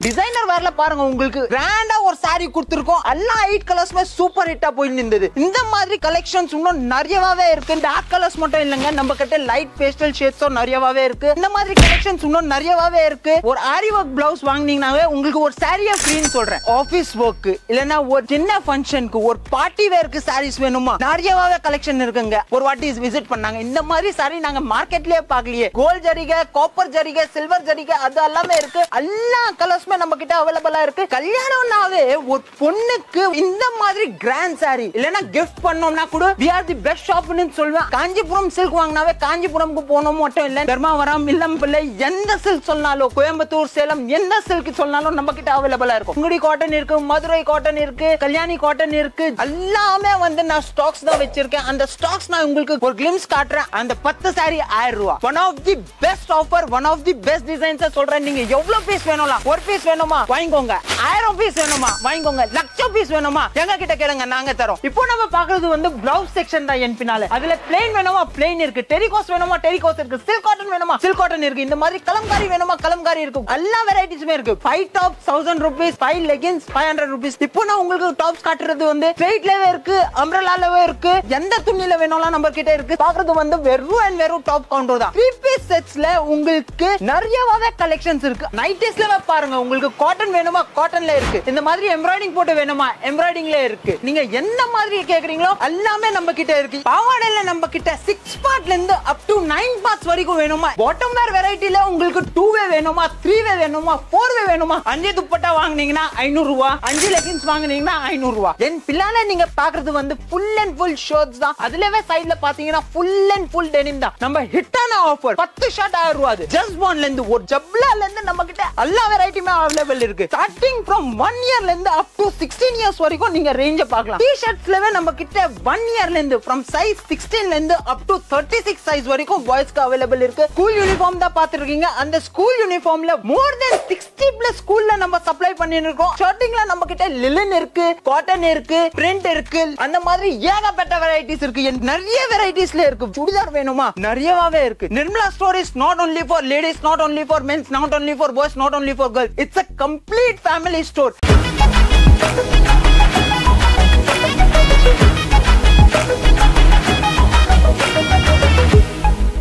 Designer வேர்ல பாருங்க உங்களுக்கு கிராண்டா ஒரு saree கொடுத்திருக்கோம். எல்லா 8 கலர்ஸ்மே சூப்பர் ஹிட்டா போய் நின்னுது. இந்த மாதிரி கலெக்ஷன்ஸ் இன்னும் நிறையவே இருக்கு. டார்க் கலர்ஸ் மட்டும் இல்லங்க, நம்ம கிட்ட லைட் பேஸ்டல் ஷேட்ஸும் நிறையவே இருக்கு. இந்த மாதிரி கலெக்ஷன்ஸ் இன்னும் நிறையவே இருக்கு. ஒரு ஆரி ஒர்க் பிளவுஸ் வாங்குனீங்கனாவே உங்களுக்கு ஒரு சாரியா ஃப்ரீன்னு சொல்றேன். ஆபீஸ் ஒர்க் இல்லனா ஒரு சின்ன ஃபங்க்ஷனுக்கு ஒரு பார்ட்டி வேருக்கு சாரீஸ் வேணுமா, நிறையவே கலெக்ஷன் இருக்குங்க. ஒரு வாட்டி விசிட் பண்ணாங்க. இந்த மாதிரி சாரி நாங்க மார்க்கெட்லயே பார்க்கலையே. கோல்ட் ஜரிகை, காப்பர் ஜரிகை, சில்வர் ஜரிகை அது எல்லாமே இருக்கு. எல்லா கலர்ஸ்மே நம்ம கிட்ட அவைலபிளா இருக்கு. கல்யாணம்னாவே ஒரு பொண்ணுக்கு இந்த மாதிரி கிராண்ட் சாரி இல்லனா கிஃப்ட் பண்ணோம்னா கூட we are the best shop ன்னு சொல்வேன். காஞ்சிபுரம் சில்க் வாங்கினாவே காஞ்சிபுரம்க்கு போனோம் மட்டும் இல்ல, தர்மாவரம், இல்லம்பிள்ளை, எந்த சில்க் சொன்னாலும், கோயம்புத்தூர், சேலம் எந்த சில்க் சொன்னாலும் நம்ம கிட்ட அவைலபிளா இருக்கும். உங்கடி காட்டன் இருக்கு, மதுரை காட்டன் இருக்கு, கல்யாணி காட்டன் இருக்கு. எல்லாமே வந்து நான் ஸ்டாக்ஸ் தான் வச்சிருக்கேன். அந்த ஸ்டாக்ஸ் நான் உங்களுக்கு ஒரு கிளிம்ஸ் காட்டுறேன். அந்த 10 சாரி 1000 ரூபாய். One of the best offer, one of the best designs சொல்றேன். நீங்க எவ்வளவு பீஸ் வேணும்ல, ஒரு பீஸ் வேணுமா வாங்கிக்கோங்க, 1000 பீஸ் வேணுமா வாங்கிக்கோங்க, லட்சம் பீஸ் வேணுமா எங்க கிட்ட கேளுங்க, நாங்க தரோம். இப்போ நம்ம பாக்குறது வந்து பிளவுஸ் செக்ஷன் தான் என் பின்னால. அதுல பிளைன் வேணுமா பிளைன் இருக்கு, டெரிகாஸ் வேணுமா டெரிகாஸ் இருக்கு, சில்க் காட்டன் வேணுமா சில்க் காட்டன் இருக்கு. இந்த மாதிரி கலம்காரி வேணுமா கலம்காரி இருக்கு. எல்லா வெரைட்டிஸுமே இருக்கு. 5 டாப் 1000 rupees, 5 leggings 500 rupees. இப்போ நான் உங்களுக்கு டாப்ஸ் காட்டுறது வந்து ஸ்ட்ரைட்லவே இருக்கு, அம்ப்ரெல்லாலவே இருக்கு, எந்த துணியில வேணும்லாம் நம்ம கிட்ட இருக்கு. பாக்குறது வந்து வெறும் அண்ட் வெறும் டாப் கவுண்டர் தான். 3 piece செட்ஸ்ல உங்களுக்கு நிறையவே கலெக்ஷன்ஸ் இருக்கு. நைட்டிஸ்ல பாருங்க, உங்களுக்கு காட்டன் வேணுமா காட்டன்ல இருக்கு. இந்த மாதிரி எம்ப்ராய்டிங் போட்டு வேணுமா எம்ப்ராய்டிங்ல இருக்கு. நீங்க என்ன மாதிரி கேக்குறீங்களோ எல்லாமே நம்ம கிட்ட இருக்கு. பாவாடைல நம்ம கிட்ட 6 பார்ட்ல இருந்து அப் டு 9 பார்ட்ஸ் வரைக்கும் வேணுமா. பாட்டம் வேர் வெரைட்டில உங்களுக்கு 2 வே வேணுமா 3 வே வேணுமா 4 வே வேணுமா. 5 துப்பட்டா வாங்குனீங்கன்னா 500 ரூபாய், 5 லெகின்ஸ் வாங்குனீங்கன்னா 500 ரூபாய். என் பின்னால நீங்க பாக்குறது வந்து ஃபுல் அண்ட் ஃபுல் ஷர்ட்ஸ் தான். அதுலவே சைடுல பாத்தீங்கன்னா ஃபுல் அண்ட் ஃபுல் டெனிம் தான். நம்ம ஹிட்டான ஆஃபர் 10 ஷர்ட் 1000 ரூபாய். ஜஸ்ட் ஒன்ல இருந்து ஒரு ஜப்லால இருந்து நம்ம கிட்ட எல்லா வெரைட்டியுமே அவைலபிள் இருக்கு. ஸ்டார்டிங் ஃப்ரம் 1 இயர்ல இருந்து அப் டு 16 இயர்ஸ் வரைக்கும் நீங்க ரேஞ்ச பார்க்கலாம். டி-ஷர்ட்ஸ்லவே நம்ம கிட்ட 1 இயர்ல இருந்து from size 16ல இருந்து up to 36 சைஸ் வரைக்கும் பாய்ஸ்க்கு அவைலபிள் இருக்கு. ஸ்கூல் யூனிஃபார்ம் தான் பாத்துருக்கீங்க. அந்த ஸ்கூல் யூனிஃபார்ம்ல more than 60 plus ஸ்கூல்ல நம்ம சப்ளை பண்ணிட்டு இருக்கோம். ஷர்ட்டிங்ல நம்ம கிட்ட லினன் இருக்கு, காட்டன் இருக்கு, பிரிண்ட் இருக்கு. அந்த மாதிரி ஏகப்பட்ட வெரைட்டிஸ் இருக்கு. நிறைய வெரைட்டிஸ்ல இருக்கு. சுடிதார் வேணுமா நிறையவே இருக்கு. Nirmala store is not only for ladies, not only for men, not only for boys, not only for girls. It's a complete family store.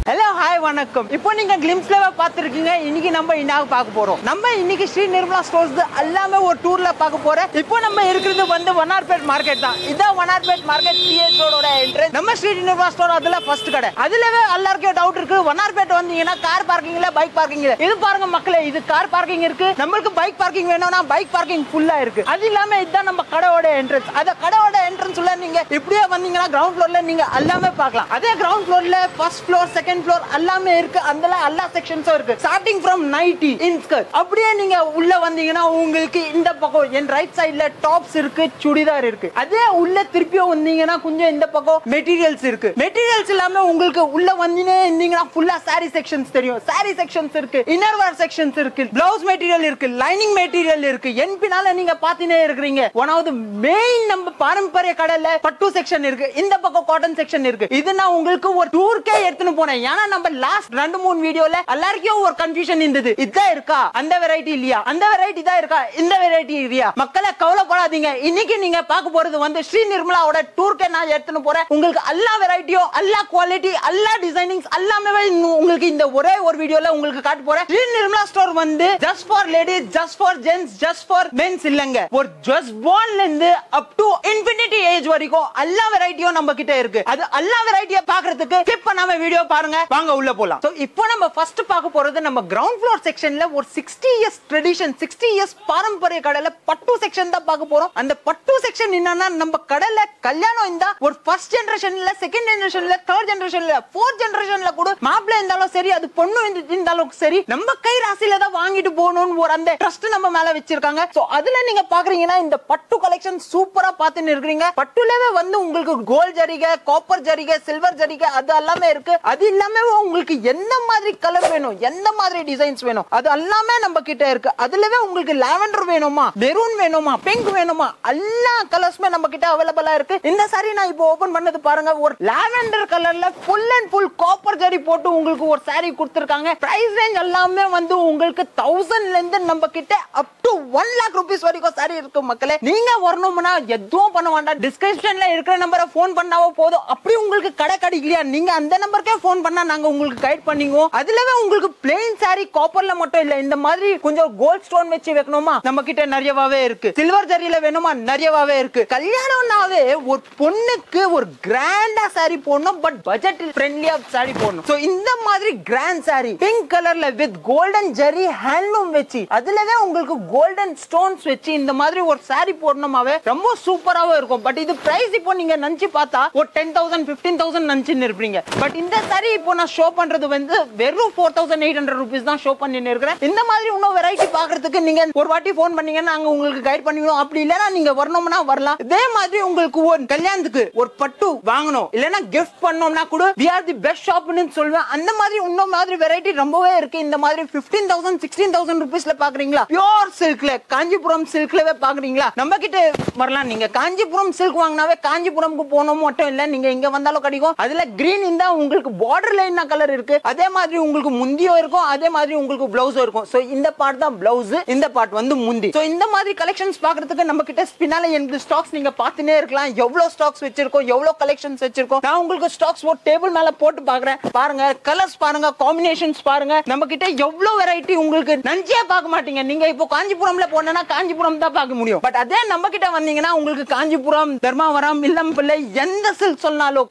Hello hi வணக்கம். இப்போ நீங்க கிளிம்ஸ்ல பாத்துருக்கீங்க. இன்னைக்கு நம்ம என்ன பார்க்க போறோம், நம்ம இன்னைக்கு ஸ்ரீ நிர்மலா ஸ்டோர்ஸ் எல்லாமே ஒரு டூர்ல பார்க்க போறோம். இப்போ நம்ம இருக்கிறது வந்து வண்ணார்பேட் மார்க்கெட் தான். இதான் வண்ணார்பேட் மார்க்கெட் டிஎஸ் ரோடோட என்ட்ரன்ஸ். நம்ம ஸ்ரீ நிர்மலா ஸ்டோர் அதுல ஃபர்ஸ்ட் கடை. அதுலவே எல்லாருக்கும் டவுட் இருக்கு, வண்ணார்பேட் வந்தீங்கன்னா கார் பார்க்கிங்ல பைக் பார்க்கிங்ல. இது பாருங்க மக்களே, இது கார் பார்க்கிங் இருக்கு. நம்மளுக்கு பைக் பார்க்கிங் வேணும்னா பைக் பார்க்கிங் ஃபுல்லா இருக்கு. அது இல்லாம இதுதான் நம்ம கடையோட என்ட்ரன்ஸ். அத கடையோட என்ட்ரன்ஸ் உள்ள நீங்க இப்படியே வந்தீங்கன்னா கிரவுண்ட் ஃப்ளோர்ல நீங்க எல்லாமே பார்க்கலாம். அதே கிரவுண்ட் ஃப்ளோர்ல ஃபர்ஸ்ட் ஃப்ளோர் செகண்ட் ஃப்ளோர் எல்லாமே இருக்கு. அதுல எல்லா செக்ஷன்ஸும் இருக்கு. Starting from nightie inskirt. அப்படியே நீங்க உள்ள வந்தீங்கன்னா உங்களுக்கு இந்த பக்கம் என் ரைட் சைடுல டாப்ஸ் இருக்கு, சுடிதார் இருக்கு. அதே உள்ள திருப்பியும் வந்தீங்கன்னா கொஞ்சம் இந்த பக்கம் மெட்டீரியல்ஸ் இருக்கு. மெட்டீரியல்ஸ் எல்லாமே உங்களுக்கு உள்ள வந்தீங்கன்னா ஃபுல்லா சாரி செக்ஷன்ஸ் தெரியும். சாரி செக்ஷன்ஸ் இருக்கு, இன்னர் வேர் செக்ஷன்ஸ் இருக்கு, பிளவுஸ் மெட்டீரியல் இருக்கு, லைனிங் மெட்டீரியல் இருக்கு. என் பின்னால நீங்க பாத்தீனே இருக்கீங்க. ஒன் ஆஃப் தி மெயின் நம்ம பாரம்பரிய கடையில பட்டு செக்ஷன் இருக்கு. இந்த பக்கம் காட்டன் செக்ஷன் இருக்கு. இது நான் உங்களுக்கு ஒரு டூர்க்கே எடுத்துட்டு போனேன். ஏன்னா நம்ம லாஸ்ட் 2-3 வீடியோல எல்லாருக்கும் ஒரு கன்ஃபியூஷன் இருந்தது. இதான் இருக்கா அந்த வெரைட்டி இல்லையா, அந்த வெரைட்டி தான் இருக்கா இந்த வெரைட்டி இல்லையா. மக்களை கவலைப்படாதீங்க. இன்னைக்கு நீங்க பார்க்க போறது வந்து ஸ்ரீ நிர்மலாவோட டூர்க்கே நான் எடுத்துட்டு போறேன். உங்களுக்கு எல்லா வெரைட்டியும் எல்லா குவாலிட்டி எல்லா டிசைனிங்ஸ் எல்லாமே உங்களுக்கு இந்த ஒரே ஒரு வீடியோல உங்களுக்கு காட்ட போறேன். ஸ்ரீ நிர்மலா ஸ்டோர் வந்து just for ladies, just for gents, just for mens இல்லங்க. ஒரு ஜஸ்ட் பார்ன்ல இருந்து அப் டு இன்ஃபினிட்டி ஏஜ் வரைக்கும் எல்லா வெரைட்டியும் நம்ம கிட்ட இருக்கு. அது எல்லா வெரைட்டியை பார்க்கிறதுக்கு ஸ்கிப் பண்ணாம வீடியோ பாருங்க. வாங்க உள்ள போலாம். சோ இப்போ நம்ம ஃபர்ஸ்ட் பார்க்க போறது நம்ம கிரவுண்ட் ஃப்ளோர் செக்ஷன்ல ஒரு 60 இயர்ஸ் ட்ரெடிஷன் 60 இயர்ஸ் பாரம்பரிய கடையில பட்டு செக்ஷன் தான் பார்க்க போறோம். அந்த பட்டு செக்ஷன் என்னன்னா நம்ம கடையில கல்யாணம் இந்த ஒரு ஃபர்ஸ்ட் ஜெனரேஷன்ல செகண்ட் ஜெனரேஷன்ல தேர்ட் ஜெனரேஷன்ல ஃபோர்த் ஜெனரேஷன்ல கூட மாப்பிள்ளை இருந்தாலும் சரி அது பொண்ணு இருந்தாலும் சரி நம்ம கை ராசியில தான் வாங்கிட்டு போகணும்னு ஒரு அந்த ட்ரஸ்ட் நம்ம மேல வச்சிருக்காங்க. சோ அதுல நீங்க பாக்குறீங்கன்னா இந்த பட்டு கலெக்ஷன் சூப்பரா பாத்துன்னு இருக்கீங்க. பட்டுலவே வந்து உங்களுக்கு கோல்ட் ஜரிகை, காப்பர் ஜரிகை, சில்வர் ஜரிகை அது எல்லாமே இருக்கு. அது இல்லாம உங்களுக்கு உங்களுக்கு எந்த மாதிரி கலர் வேணும், எந்த மாதிரி டிசைன்ஸ் வேணும், அது எல்லாமே நம்ம கிட்ட இருக்கு. அதுலவே உங்களுக்கு லாவெண்டர் வேணுமா, மெரூன் வேணுமா, பிங்க் வேணுமா, எல்லா கலர்ஸ்மே நம்ம கிட்ட அவைலபிளா இருக்கு. இந்த சாரி நான் இப்போ ஓபன் பண்ணது பாருங்க, ஒரு லாவெண்டர் கலர்ல full and full copper zari போட்டு உங்களுக்கு ஒரு சாரி கொடுத்திருக்காங்க. பிரைஸ் ரேஞ்ச் எல்லாமே வந்து உங்களுக்கு 1000 ல இருந்து நம்ம கிட்ட அப் டு 1 lakh rupees வரைக்கும் சாரி இருக்கு மக்களே. நீங்க வரணும்னா எதுவும் பண்ண வேண்டாம், டிஸ்கிரிப்ஷன்ல இருக்கிற நம்பரை போன் பண்ணாவோ போதும். அப்படி உங்களுக்கு கடை கிடைக்கலையா, நீங்க அந்த நம்பருக்கே போன் பண்ணா நாங்க உங்களுக்கு கைட் பண்ணிக்குவோம். அதுலவே உங்களுக்கு பிளெயின் சாரி காப்பர்ல மட்டும் இல்ல, இந்த மாதிரி கொஞ்சம் கோல்ட் ஸ்டோன் வச்சு வைக்கணுமா, நம்ம கிட்ட நிறையவாவே இருக்கு. சில்வர் ஜரியில வேணுமா, நிறையவாவே இருக்கு. கல்யாணம்னாவே ஒரு பொண்ணுக்கு ஒரு கிராண்டா சாரி போடணும், பட் பட்ஜெட் ஃப்ரெண்ட்லியா சாரி போடணும். சோ இந்த மாதிரி கிராண்ட் சாரி பிங்க் கலர்ல வித் கோல்டன் ஜரி ஹேண்ட்லூம் வச்சு, அதுலவே உங்களுக்கு கோல்டன் ஸ்டோன்ஸ் வச்சு இந்த மாதிரி ஒரு சாரி போடணுமாவே ரொம்ப சூப்பராவே இருக்கும். பட் இது பிரைஸ் இப்போ நீங்க நினைச்சு பார்த்தா ஒரு 10,000 15,000 நினைச்சுன்னு இருப்பீங்க. பட் இந்த சாரி இப்போ நான் ஷோ பண்றது வந்து வெறும் 4,800 rupees தான் ஷோ பண்ணின்னு இருக்கிறேன். இந்த மாதிரி இன்னும் வெரைட்டி பாக்குறதுக்கு நீங்க ஒரு வாட்டி போன் பண்ணீங்கன்னா நாங்க உங்களுக்கு கைட் பண்ணுவோம். அப்படி இல்லனா நீங்க வரணும்னா வரலாம். இதே மாதிரி உங்களுக்கு ஒரு கல்யாணத்துக்கு ஒரு பட்டு வாங்கணும் இல்லனா கிஃப்ட் பண்ணோம்னா கூட we are the best shop னு சொல்வேன். அந்த மாதிரி இன்னும் மாதிரி வெரைட்டி ரொம்பவே இருக்கு. இந்த மாதிரி 15,000 16,000 rupeesல பாக்குறீங்களா, பியூர் சில்க்ல காஞ்சிபுரம் சில்க்லவே பாக்குறீங்களா, நம்ம கிட்ட வரலாம். நீங்க காஞ்சிபுரம் சில்க் வாங்கினாவே காஞ்சிபுரம்க்கு போனோம் மட்டும் இல்ல, நீங்க இங்க வந்தாலும் கிடைக்கும். அதுல கிரீன் இருந்தா உங்களுக்கு பார்டர் லைன் கலர் இருக்கு, அதே மாதிரி உங்களுக்கு முந்தியோ இருக்கும், அதே மாதிரி உங்களுக்கு பிளவுஸும் இருக்கும். சோ இந்த பார்ட் தான் பிளவுஸ், இந்த பார்ட் வந்து முந்தி. சோ இந்த மாதிரி கலெக்ஷன்ஸ் பாக்குறதுக்கு நம்ம கிட்ட பின்னால எந்த ஸ்டாக்ஸ் நீங்க பாத்துனே இருக்கலாம். எவ்வளவு ஸ்டாக்ஸ் வச்சிருக்கோம், எவ்வளவு கலெக்ஷன்ஸ் வச்சிருக்கோம், நான் உங்களுக்கு ஸ்டாக்ஸ் ஒரு டேபிள் மேல போட்டு பாக்குறேன். பாருங்க, கலர்ஸ் பாருங்க, காம்பினேஷன்ஸ் பாருங்க. நம்ம கிட்ட எவ்வளவு வெரைட்டி உங்களுக்கு நஞ்சியா பார்க்க மாட்டீங்க. நீங்க இப்போ காஞ்சிபுரம்ல போனா காஞ்சிபுரம் தான் பார்க்க முடியும். பட் அதே நம்ம கிட்ட வந்தீங்கன்னா உங்களுக்கு காஞ்சிபுரம், தர்மாவரம், இல்லம்பிள்ளை எந்த சில்க் சொன்னாலும்,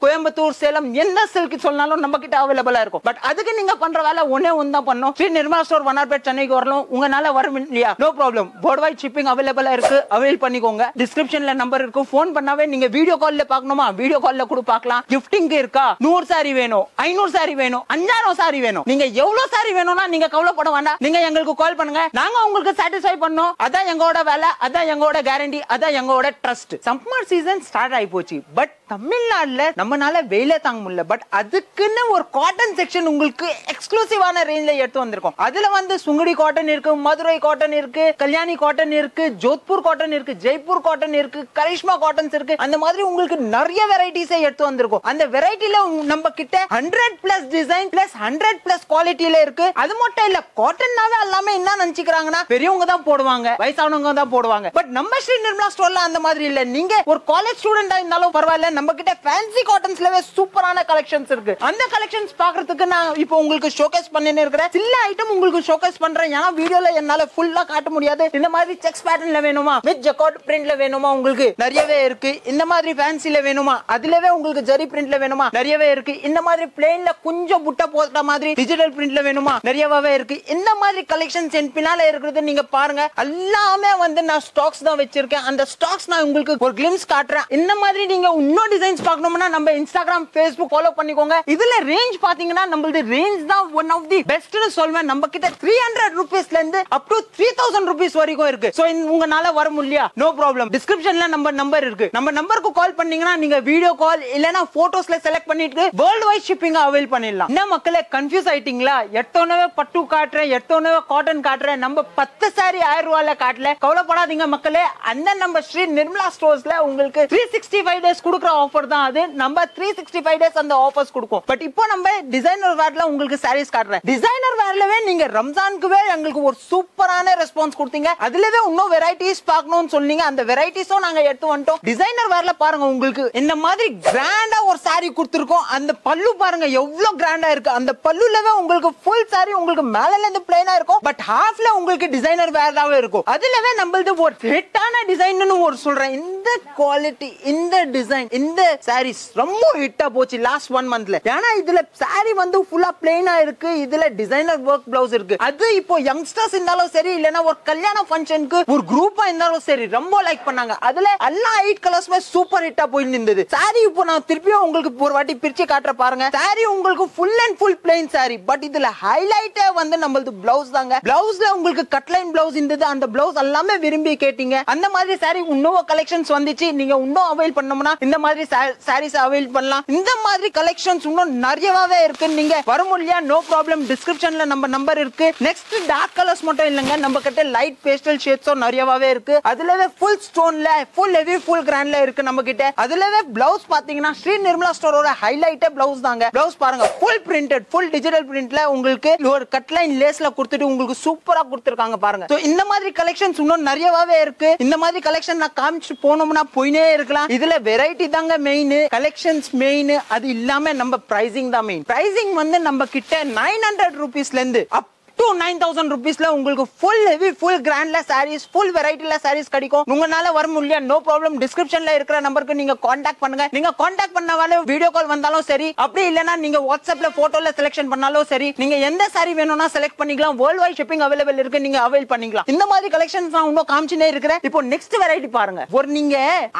கோயம்புத்தூர், சேலம் எந்த சில்க் சொன்னாலும் நம்ம கிட்ட அவைலபிளா இருக்கும். பட் அதுக்கு நீங்க பண்ற வேலை ஒண்ணே ஒண்ணு பண்ணணும். ஸ்ரீ நிர்மலா ஸ்டோர் வண்ணார்பேட் சென்னைக்கு வரணும். உங்களால வர இல்லையா, no problem, worldwide shipping அவைலபிளா இருக்கு, அவைல் பண்ணிக்கோங்க. டிஸ்கிரிப்ஷன்ல நம்பர் இருக்கு, போன் பண்ணாவே நீங்க வீடியோ கால்ல பார்க்கணுமா, வீடியோ கால்ல கூட பார்க்கலாம். கிஃப்டிங் இருக்கா, 100 சாரி வேணும், 500 சாரி வேணும், 5000 சாரி வேணும், நீங்க எவ்வளவு சாரி வேணும்னா நீங்க கவலைப்பட வேண்டாம். நீங்க எங்களுக்கு கால் பண்ணுங்க, நாங்க உங்களுக்கு சாட்டிஸ்ஃபை பண்ணோம். அதான் எங்களோட வேலை, அதான் எங்களோட கேரண்டி, அதான் எங்களோட ட்ரஸ்ட். சம்மர் சீசன் ஸ்டார்ட் ஆகி போச்சு. பட் தமிழ்நாடுல நம்மனால வெயில தாங்க முடியல. பட் அதுக்குன்னு ஒரு காட்டன் செக்ஷன் உங்களுக்கு எக்ஸ்க்ளூசிவான ரேஞ்ச்ல எடுத்து வந்திருக்கோம். அதுல வந்து சுங்குடி காட்டன் இருக்கு, மதுரை காட்டன் இருக்கு, கல்யாணி காட்டன் இருக்கு, ஜோத்பூர் காட்டன் இருக்கு, ஜெய்ப்பூர் காட்டன் இருக்கு, கரிஷ்மா காட்டன்ஸ் இருக்கு. அந்த மாதிரி உங்களுக்கு நிறைய வெரைட்டிஸை எடுத்து வந்திருக்கோம். அந்த வெரைட்டில நம்ம கிட்ட 100+ டிசைன் பிளஸ் 100+ குவாலிட்டில இருக்கு. அது மட்டும் இல்ல, காட்டன்னாவே எல்லாமே என்ன நினைச்சுக்கிறாங்கன்னா பெரியவங்க தான் போடுவாங்க, வயசானவங்க தான் போடுவாங்க. பட் நம்ம ஸ்ரீ நிர்மலா ஸ்டோர்ல அந்த மாதிரி இல்ல. நீங்க ஒரு காலேஜ் ஸ்டூடெண்டா இருந்தாலும் பரவாயில்ல, நம்ம கிட்ட ஃபேன்சி காட்டன்ஸ்லவே சூப்பரான கலெக்ஷன்ஸ் இருக்கு. அந்த கலெக்ஷன்ஸ் பாக்குறதுக்கு நான் இப்போ உங்களுக்கு ஷோகேஸ் பண்ணினே இருக்கிறேன். சில ஐட்டம் உங்களுக்கு ஷோகேஸ் பண்றேன், ஏன்னா வீடியோல என்னால ஃபுல்லா காட்ட முடியாது. இந்த மாதிரி செக்ஸ் பேட்டர்ன்ல வேணுமா, வித் ஜக்கார்ட் பிரிண்ட்ல வேணுமா, உங்களுக்கு நிறையவே இருக்கு. இந்த மாதிரி ஃபேன்சில வேணுமா, அதுலவே உங்களுக்கு ஜரி பிரிண்ட்ல வேணுமா, நிறையவே இருக்கு. இந்த மாதிரி பிளேன்ல கொஞ்சம் புட்டா போட்ட மாதிரி டிஜிட்டல் பிரிண்ட்ல வேணுமா, நிறையவே இருக்கு. இந்த மாதிரி கலெக்ஷன்ஸ் என் பின்னால இருக்கிறது நீங்க பாருங்க. எல்லாமே வந்து நான் ஸ்டாக்ஸ் தான் வச்சிருக்கேன். அந்த ஸ்டாக்ஸ் நான் உங்களுக்கு ஒரு கிளிம்ஸ் காட்டுறேன். இந்த மாதிரி நீங்க இன்னும் டிசைன்ஸ் பார்க்கணும்னா நம்ம இன்ஸ்டாகிராம், ஃபேஸ்புக் ஃபாலோ பண்ணிக்கோங்க. இதுல ரேஞ்ச் பாத்தீங்கன்னா நம்மளது ரேஞ்ச் தான் ஒன் ஆஃப் தி பெஸ்ட்னு சொல்வேன். நம்ம கிட்ட 300 rupeesல இருந்து அப் டு 3000 rupees வரைக்கும் இருக்கு. சோ உங்கனால வர முடியல, நோ ப்ராப்ளம். டிஸ்கிரிப்ஷன்ல நம்ம நம்பர் இருக்கு. நம்ம நம்பருக்கு கால் பண்ணீங்கன்னா நீங்க வீடியோ கால் இல்லனா போட்டோஸ்ல செலக்ட் பண்ணிட்டு வேர்ல்ட் வைட் ஷிப்பிங் அவைல் பண்ணிடலாம். என்ன மக்களே, கன்ஃபியூஸ் ஆயிட்டீங்களா? எட்டோனவே பட்டு காட்டுறேன், எட்டோனவே காட்டன் காட்டுறேன், நம்ம 10 சாரி 1000 ரூபாயில காட்டல. கவலைப்படாதீங்க மக்களே, அந்த நம்ம ஸ்ரீ நிர்மலா ஸ்டோர்ஸ்ல உங்களுக்கு 365 days கொடுக்குற ஆஃபர் தான் அது. நம்ம 365 days அந்த ஆஃபர்ஸ் கொடுக்கும். பட் இப்போ நம்ம டிசைனர் வேர்ல உங்களுக்கு சாரீஸ் காட்டுறேன். டிசைனர் வேர்லவே நீங்க ரம்ஜானுக்குவே எங்களுக்கு ஒரு சூப்பரான ரெஸ்பான்ஸ் கொடுத்தீங்க. அதுலவே இன்னும் வெரைட்டிஸ் பார்க்கணும்னு சொன்னீங்க. அந்த வெரைட்டிஸும் நாங்க எடுத்து வந்துட்டோம். டிசைனர் வேர்ல பாருங்க, உங்களுக்கு இந்த மாதிரி கிராண்டா ஒரு சாரி கொடுத்திருக்கோம். அந்த பல்லு பாருங்க எவ்வளவு கிராண்டா இருக்கு. அந்த பல்லுலவே உங்களுக்கு ஃபுல் சாரி உங்களுக்கு மேல இருந்து பிளைனா இருக்கும். பட் ஹாஃப்ல உங்களுக்கு டிசைனர் வேர்லாவே இருக்கும். அதுலவே நம்மளது ஒரு ஹிட்டான டிசைன்னு ஒரு சொல்றேன். இந்த குவாலிட்டி, இந்த டிசைன், இந்த சாரீஸ் ரொம்ப ஹிட்டா போச்சு லாஸ்ட் 1 monthல. ஏன்னா இதுல சாரி வந்து ஃபுல்லா பிளைனா இருக்கு. இதுல டிசைனர் ஒர்க் பிளவுஸ் இருக்கு. அது இப்போ யங்ஸ்டர்ஸ் இருந்தாலும் சரி, இல்லனா ஒரு கல்யாண ஃபங்க்ஷனுக்கு ஒரு குரூப்பா இருந்தாலும் சரி, ரொம்ப லைக் பண்ணாங்க. அதுல எல்லா 8 கலர்ஸ்மே சூப்பர் ஹிட்டா போய் நின்னுது. சாரி இப்போ நான் திருப்பியும் உங்களுக்கு ஒரு வாட்டி பிரிச்சு காட்டுற பாருங்க. சாரி உங்களுக்கு full and full plain sorry. But இதுல ஹைலைட்டே வந்து நம்மளது பிளவுஸ் தாங்க. பிளவுஸ்ல உங்களுக்கு கட்லைன் பிளவுஸ் இருந்தது. அந்த பிளவுஸ் எல்லாமே விரும்பி கேட்டீங்க. அந்த மாதிரி சாரி இன்னும் கலெக்ஷன்ஸ் வந்துச்சு. நீங்க இன்னும் அவைல் பண்ணோம்னா இந்த மாதிரி சாரீஸ் அவைல் பண்ணலாம். இந்த மாதிரி கலெக்ஷன்ஸ் இன்னும் நிறையவே இருக்கு. இருக்கு. நீங்க வரும் இல்லையா, நோ ப்ராப்ளம். டிஸ்கிரிப்ஷன்ல நம்ம நம்பர் இருக்கு. நெக்ஸ்ட் டார்க் கலர்ஸ் மட்டும் இல்லங்க, நம்ம கிட்ட லைட் பேஸ்டல் ஷேட்ஸும் நிறையவே இருக்கு. அதுலவே ஃபுல் ஸ்டோன்ல ஃபுல் ஹெவி ஃபுல் கிராண்ட்ல இருக்கு நம்ம கிட்ட. அதுலவே பிளவுஸ் பாத்தீங்கன்னா ஸ்ரீ நிர்மலா ஸ்டோரோட ஹைலைட்டே பிளவுஸ் தாங்க. பிளவுஸ் பாருங்க, ஃபுல் பிரிண்டட், ஃபுல் டிஜிட்டல் பிரிண்ட்ல உங்களுக்கு ஒரு கட் லைன் லேஸ்ல கொடுத்துட்டு உங்களுக்கு சூப்பரா கொடுத்திருக்காங்க பாருங்க. சோ இந்த மாதிரி கலெக்ஷன்ஸ் இன்னும் நிறையவே இருக்கு. இந்த மாதிரி கலெக்ஷன் நான் காமிச்சு போனோம்னா போயினே இருக்கலாம். இதுல வெரைட்டி தாங்க மெயின், கலெக்ஷன்ஸ் மெயின். அது இல்லாம நம்ம பிரைசிங் தான் மெயின். பிரைசிங் வந்து நம்ம கிட்ட 900 ரூபீஸ்ல இருந்து அப் to 9000 rupeesல உங்களுக்கு full heavy full grandல sarees full varietyல sarees கிடைக்கும். உங்களால வர முடியல நோ ப்ராப்ளம். டிஸ்கிரிப்ஷன்ல இருக்கிற நம்பருக்கு நீங்க காண்டாக்ட் பண்ணுங்க. நீங்க காண்டாக்ட் பண்ணாலே வீடியோ கால் வந்தாலும் சரி, அப்படி இல்லனா நீங்க வாட்ஸ்அப்ல போட்டோல செலக்ஷன் பண்ணாலும் சரி, நீங்க எந்த saree வேணும்னா செலக்ட் பண்ணிக்கலாம். வேர்ல்ட் வைட் ஷிப்பிங் அவேலபிள் இருக்கு, நீங்க அவைல் பண்ணிக்கலாம். இந்த மாதிரி கலெக்ஷன்ஸ் நான் இன்னும் காமிச்சிட்டே இருக்கிறேன். இப்போ நெக்ஸ்ட் வெரைட்டி பாருங்க. ஒரு நீங்க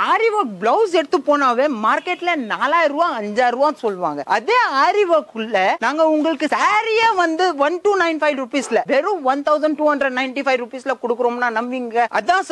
ஆரி வர்க் பிளவுஸ் எடுத்து போனாவே மார்க்கெட்ல 4000 ரூபாய் 5000 ரூபாய் சொல்வாங்க. அதே ஆரி வர்க் உள்ள நாங்க உங்களுக்கு சாரியே வந்து 1295 ரூபீஸ்ல வெறும் 1295 ரூபீஸ்ல கொடுக்குறோம்னா நம்பிங்க. அதான்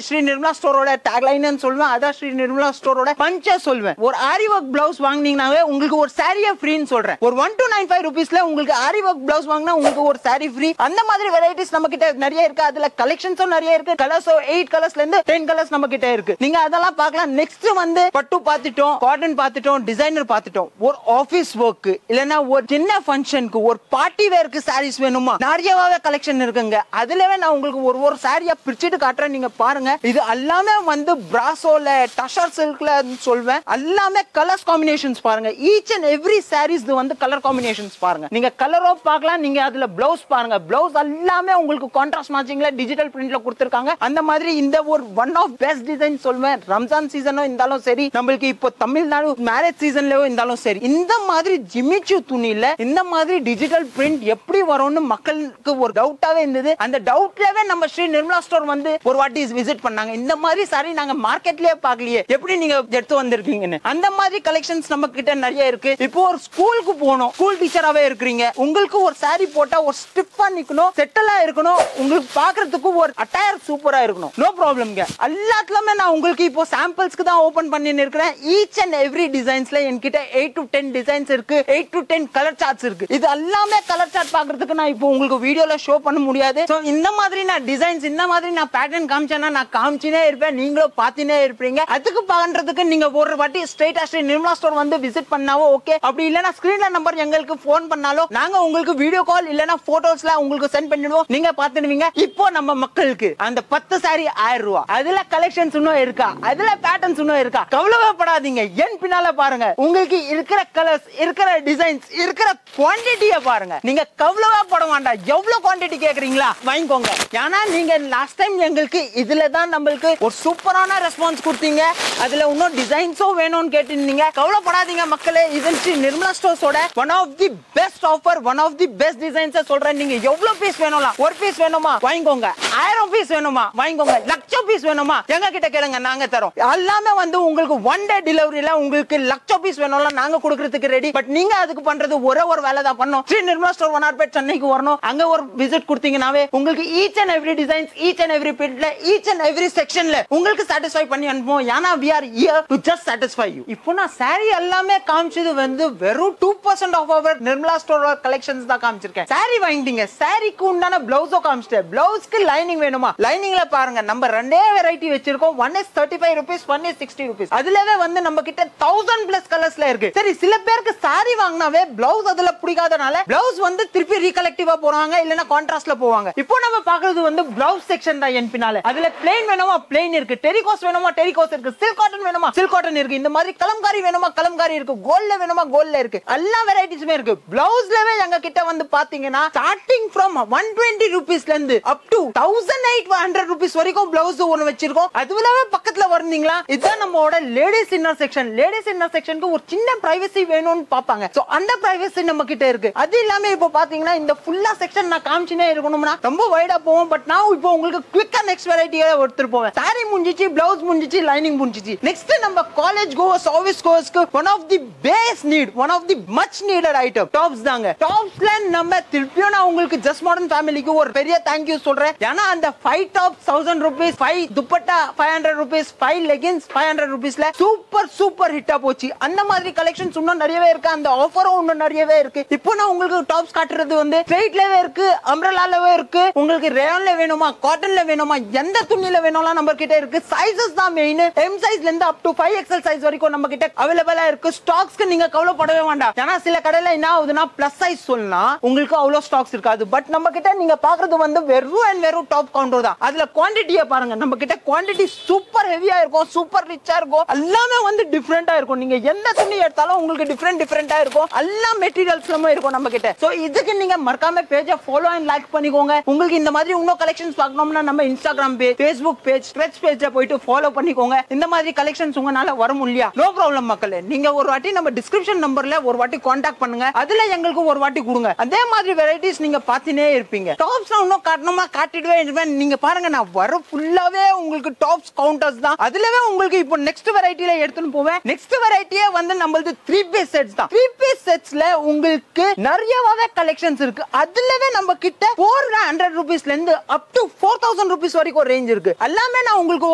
ஸ்ரீ நிர்மலா ஸ்டோரோட டேக்லைன் சொல்வேன். அதான் ஸ்ரீ நிர்மலா ஸ்டோரோட பஞ்ச சொல்வேன். ஒரு ஆரி வர்க் பிளவுஸ் வாங்குனீங்கனாவே உங்களுக்கு ஒரு சாரியே ஃப்ரீன்னு சொல்றேன். ஒரு 1295 ரூபீஸ்ல உங்களுக்கு ஆரி வர்க் பிளவுஸ் வாங்கினா உங்களுக்கு ஒரு சாரி ஃப்ரீ. அந்த மாதிரி வெரைட்டிஸ் நம்ம கிட்ட நிறைய இருக்கு. அதுல கலெக்ஷன்ஸும் நிறைய இருக்கு. கலர்ஸ் 8 கலர்ஸ்ல இருந்து 10 கலர்ஸ் நம்ம கிட்ட இருக்கு. நீங்க அதெல்லாம் பார்க்கலாம். நெக்ஸ்ட் வந்து பட்டு பார்த்துட்டோம், காட்டன் பார்த்துட்டோம், டிசைனர் பார்த்துட்டோம். ஒரு ஆபீஸ் வர்க் இல்லனா ஒரு சின்ன ஃபங்க்ஷனுக்கு ஒரு பார்ட்டி வேர்க்கு சாரீஸ் வேணுமா, நிறையவே கலெக்ஷன் இருக்குங்க. அதுலவே நான் உங்களுக்கு ஒரு சாரியா பிரிச்சிட்டு காட்டுறேன். நீங்க பாருங்க, இது எல்லாமே வந்து பிராசோல டஷர் சில்க்ல சொல்வேன். எல்லாமே கலர்ஸ் காம்பினேஷன்ஸ் பாருங்க. ஈச் அண்ட் எவ்ரி சாரீஸ் வந்து கலர் காம்பினேஷன்ஸ் பாருங்க. நீங்க கலரோ பார்க்கலாம். நீங்க அதுல பிளவுஸ் பாருங்க. பிளவுஸ் எல்லாமே உங்களுக்கு கான்ட்ராஸ்ட் மேட்சிங்ல டிஜிட்டல் பிரிண்ட்ல கொடுத்திருக்காங்க. அந்த மாதிரி இந்த ஒரு ஒன் ஆஃப் பெஸ்ட் டிசைன் சொல்வேன். ரம்ஜான் சீசனோ இருந்தாலும் சரி, நம்மளுக்கு இப்போ தமிழ்நாடு மேரேஜ் சீசன்லயோ இருந்தாலும் சரி, இந்த மாதிரி ஜிமிச்சு துணியில இந்த மாதிரி டிஜிட்டல் பிரிண்ட் எப்படி வரும்னு மக்களுக்கு ஒரு டவுட்டாவே இருந்தது. அந்த டவுட்லவே நம்ம ஸ்ரீ நிர்மலா ஸ்டோர் வந்து ஒரு வாட்டி விசிட் பண்ணாங்க. இந்த மாதிரி சாரி நாங்க மார்க்கெட்லயே பார்க்கலையே, எப்படி நீங்க எடுத்து வந்திருக்கீங்கன்னு. அந்த மாதிரி கலெக்ஷன்ஸ் நம்ம கிட்ட நிறைய இருக்கு. இப்போ ஒரு ஸ்கூலுக்கு போகணும், ஸ்கூல் டீச்சராவே இருக்கிறீங்க, உங்களுக்கு ஒரு சாரி போட்டா ஒரு ஸ்டிஃபா நிக்கணும், செட்டலா இருக்கணும், உங்களுக்கு பாக்குறதுக்கு ஒரு அட்டையர் சூப்பரா இருக்கணும். நோ ப்ராப்ளம்ங்க. எல்லாத்துலயுமே நான் உங்களுக்கு இப்போ சாம்பிள்ஸ்க்கு தான் ஓபன் பண்ணி இருக்கிறேன். ஈச் அண்ட் எவ்ரி டிசைன்ஸ்ல என்கிட்ட 8 to 10 டிசைன்ஸ் இருக்கு, 8 to 10 கலர் சார்ட்ஸ் இருக்கு. இது எல்லாமே கலர் சார்ட் பாக்குறதுக்கு நான் இப்போ உங்களுக்கு வீடியோல ஷோ பண்ண முடியாது. சோ இந்த மாதிரி நான் டிசைன்ஸ், இந்த மாதிரி நான் பேட்டர்ன் காமிச்சேன்னா நான் காமிச்சினே இருப்பேன், நீங்களும் பார்த்துனே இருப்பீங்க. அதுக்கு பண்றதுக்கு நீங்க ஒரு வாட்டி ஸ்ட்ரைட்டா ஸ்ரீ நிர்மலா ஸ்டோர் வந்து விசிட் பண்ணாவோ ஓகே. அப்படி இல்லனா ஸ்கிரீன்ல நம்பர் எங்களுக்கு போன் பண்ணாலும் நாங்க உங்களுக்கு வீடியோ கால் இல்லனா போட்டோஸ்ல உங்களுக்கு சென்ட் பண்ணிடுவோம், நீங்க பார்த்துடுவீங்க. இப்போ நம்ம மக்களுக்கு அந்த 10 சாரி 1000 ரூபாய், அதுல கலெக்ஷன்ஸ் இன்னும் இருக்கா, அதுல பேட்டர்ன்ஸ் இன்னும் இருக்கா, கவலைப்படாதீங்க. என் பின்னால பாருங்க, உங்களுக்கு இருக்கிற கலர்ஸ், இருக்கிற டிசைன்ஸ், இருக்கிற குவாண்டிட்டியை பாருங்க. நீங்க கவலைப்பட வேண்டாம். எவ்வளவு குவாண்டிட்டி கேக்குறீங்களா வாங்கிக்கோங்க. ஏன்னா நீங்க லாஸ்ட் டைம் எங்களுக்கு இதுல தான் நம்மளுக்கு ஒரு சூப்பரான ரெஸ்பான்ஸ் கொடுத்தீங்க. அதுல இன்னும் டிசைன்ஸும் வேணும்னு கேட்டிருந்தீங்க. கவலைப்படாதீங்க மக்களே. இது நிர்மலா ஸ்டோர்ஸோட one of the best offer, one of the best designs சொல்றேன். நீங்க எவ்வளவு பீஸ் வேணும்லாம், ஒரு பீஸ் வேணுமா வாங்கிக்கோங்க, 1000 பீஸ் வேணுமா வாங்கிக்கோங்க, லட்சம் பீஸ் வேணுமா எங்க கிட்ட கேளுங்க, நாங்க தரோம். எல்லாமே வந்து உங்களுக்கு ஒன் டே டெலிவரியில உங்களுக்கு லட்சம் பீஸ் வேணும்லாம் நாங்க கொடுக்கறதுக்கு ரெடி. பட் நீங்க அதுக்கு பண்றது ஒரே ஒரு வேலை தான் பண்ணணும். ஸ்ரீ நிர்மலா ஸ்டோர் வண்ணாரப்பேட் சென்னைக்கு வரணும். அங்க ஒரு விசிட் கொடுத்தீங்கனாவே உங்களுக்கு each and every designs, each and every பிரிண்ட்ல, ஈச் அண்ட் எவ்ரி செக்ஷன்ல உங்களுக்கு சாட்டிஸ்ஃபை பண்ணி அனுப்புவோம். ஏன்னா we are here to just satisfy you. இப்போ நான் சாரி எல்லாமே காமிச்சது வந்து வெறும் 2% of our Nirmala store collections தான் காமிச்சிருக்கேன். சாரி வாங்கிட்டீங்க, சாரிக்கு உண்டான பிளவுஸோ காமிச்சிட்டேன். பிளவுஸ்க்கு லைனிங் வேணுமா, லைனிங்ல பாருங்க நம்ம ரெண்டே வெரைட்டி வச்சிருக்கோம். One is 35 rupees, one is 60 rupees. அதுலவே வந்து நம்ம கிட்ட 1000+ கலர்ஸ்ல இருக்கு. சரி, சில பேருக்கு சாரி வாங்கினாவே பிளவுஸ் அதுல பிடிக்காதனால பிளவுஸ் வந்து திருப்பி ரீகலெக்டிவா போறாங்க, இல்லனா கான்ட்ராஸ்ட்ல போவாங்க. இப்போ நம்ம பாக்குறது வந்து பிளவுஸ் செக்ஷன் தான் என் பின்னால. அதுல பிளைன் வேணுமா பிளைன் இருக்கு, டெரிகோஸ் வேணுமா டெரிகோஸ் இருக்கு, சில்க் காட்டன் வேணுமா சில்க் காட்டன் இருக்கு, இந்த மாதிரி கலம்காரி வேணுமா கலம்காரி இருக்கு, கோல்ட்ல வேணுமா கோல்ட்ல இருக்கு, எல்லா வெரைட்டிஸுமே இருக்கு. பிளவுஸ்லவே எங்க கிட்ட வந்து பாத்தீங்கன்னா ஸ்டார்டிங் ஃப்ரம் 120 ரூபீஸ்ல இருந்து அப் டு 1800 ரூபீஸ் வரைக்கும் பிளவுஸ் ஒன்னு வச்சிருக்கோம். அதுலவே பக்கத்துல வரீங்களா, இதுதான் நம்மளோட ladies inner section. Ladies inner செக்ஷனுக்கு ஒரு சின்ன பிரைவசி வேணும்னு பாப்பாங்க. சோ அந்த பிரைவசி நம்ம கிட்ட இருக்கு. அது இல்லாம இப்போ பாத்தீங்கன்னா இந்த ஃபுல்லா செக்ஷன் நான் காமிச்சினே இருக்கணும்னா ரொம்ப வைடா போவோம். பட் நான் இப்போ உங்களுக்கு குவிக்கா நெக்ஸ்ட் வெரைட்டியா எடுத்துட்டு போவேன். சாரி முடிஞ்சிச்சு, பிளவுஸ் முடிஞ்சிச்சு, லைனிங் முடிஞ்சிச்சு. நெக்ஸ்ட் நம்ம காலேஜ் கோஸ், ஆஃபீஸ் கோஸ்க்கு one of the base need, one of the much needed item tops தாங்க. டாப்ஸ்ல நம்ம திருப்பியும் நான் உங்களுக்கு ஜஸ்ட் மாடர்ன் ஃபேமிலிக்கு ஒரு பெரிய தேங்க்யூ சொல்றேன். ஏன்னா அந்த 5 tops 1000 rupees, 5 dupatta 500 rupees, 5 leggings 500 rupeesல சூப்பர் சூப்பர் ஹிட்டா போச்சு. அந்த மாதிரி கலெக்ஷன்ஸ் இன்னும் நிறையவே இருக்கு. அந்த ஆஃபரும் இன்னும் நிறையவே இருக்கு. இப்போ நான் உங்களுக்கு டாப்ஸ் காட்டுறது வந்து ஸ்ட்ரைட்லவே இருக்கு, அம்ப்ரெல்லாலவே இருக்கு. உங்களுக்கு ரேயான்ல வேணுமா, காட்டன்ல வேணுமா, எந்த துணியில வேணும்லாம் நம்ம கிட்ட இருக்கு. சைஸஸ் தான் மெயின். எம் சைஸ்ல இருந்து அப் டு 5XL சைஸ் வரைக்கும் நம்ம கிட்ட அவைலபிளா இருக்கு. ஸ்டாக்ஸ்க்கு நீங்க கவலைப்படவே வேண்டாம். ஏன்னா சில கடையில என்ன ஆகுதுன்னா பிளஸ் சைஸ் சொல்லலாம், உங்களுக்கு அவ்வளவு ஸ்டாக்ஸ் இருக்காது. பட் நம்ம கிட்ட நீங்க பாக்குறது வந்து வெறும் டாப் கவுண்டர் தான். அதுல குவாண்டிட்டியை பாருங்க, நம்ம கிட்ட குவாண்டிட்டி சூப்பர் ஹெவியா இருக்கும், சூப்பர் ரிச்சா இருக்கும். எல்லாமே வந்து டிஃபரெண்டா இருக்கும். நீங்க எந்த துணி எடுத்தாலும் உங்களுக்கு டிஃபரெண்டா இருக்கும். எல்லா மெட்டீரியல்ஸ்லமே இருக்கும் நம்ம கிட்ட. சோ இதுக்கு நீங்க மறக்காம பேஜை ஃபாலோ அண்ட் லைக் பண்ணிக்கோங்க. உங்களுக்கு இந்த மாதிரி இன்னும் கலெக்ஷன்ஸ் பார்க்கணும்னா நம்ம Instagram page, Facebook page, stretch பேஜ்ல போயிட்டு ஃபாலோ பண்ணிக்கோங்க. இந்த மாதிரி கலெக்ஷன்ஸ் உங்களால வரும் இல்லையா, நோ ப்ராப்ளம் மக்களே. நீங்க ஒரு வாட்டி நம்ம டிஸ்கிரிப்ஷன் நம்பர்ல ஒரு வாட்டி கான்டாக்ட் பண்ணுங்க, அதுல எங்களுக்கு ஒரு வாட்டி கொடுங்க. அதே மாதிரி வெரைட்டிஸ் நீங்க பாத்துனே இருப்பீங்க. டாப்ஸ் இன்னும் காட்டணுமா காட்டிடுவே இருப்பேன். நீங்க பாருங்க, நான் வர ஃபுல்லாவே உங்களுக்கு டாப்ஸ் கவுண்டர்ஸ் தான். அதுலவே உங்களுக்கு இப்போ நெக்ஸ்ட் வெரைட்டில எடுத்துன்னு போவேன். நெக்ஸ்ட் வெரைட்டியே வந்து நம்மளது 3 பீஸ் செட்ஸ் தான். 3 பீஸ் செட்ஸ்ல உங்களுக்கு நிறையவே கலெக்ஷன்ஸ் இருக்கு. அதுலவே நம்ம கிட்ட 400 rupeesல இருந்து அப் டு 4000 rupees வரைக்கும் ரேஞ்ச் இருக்கு. எல்லாமே நான் உங்களுக்கு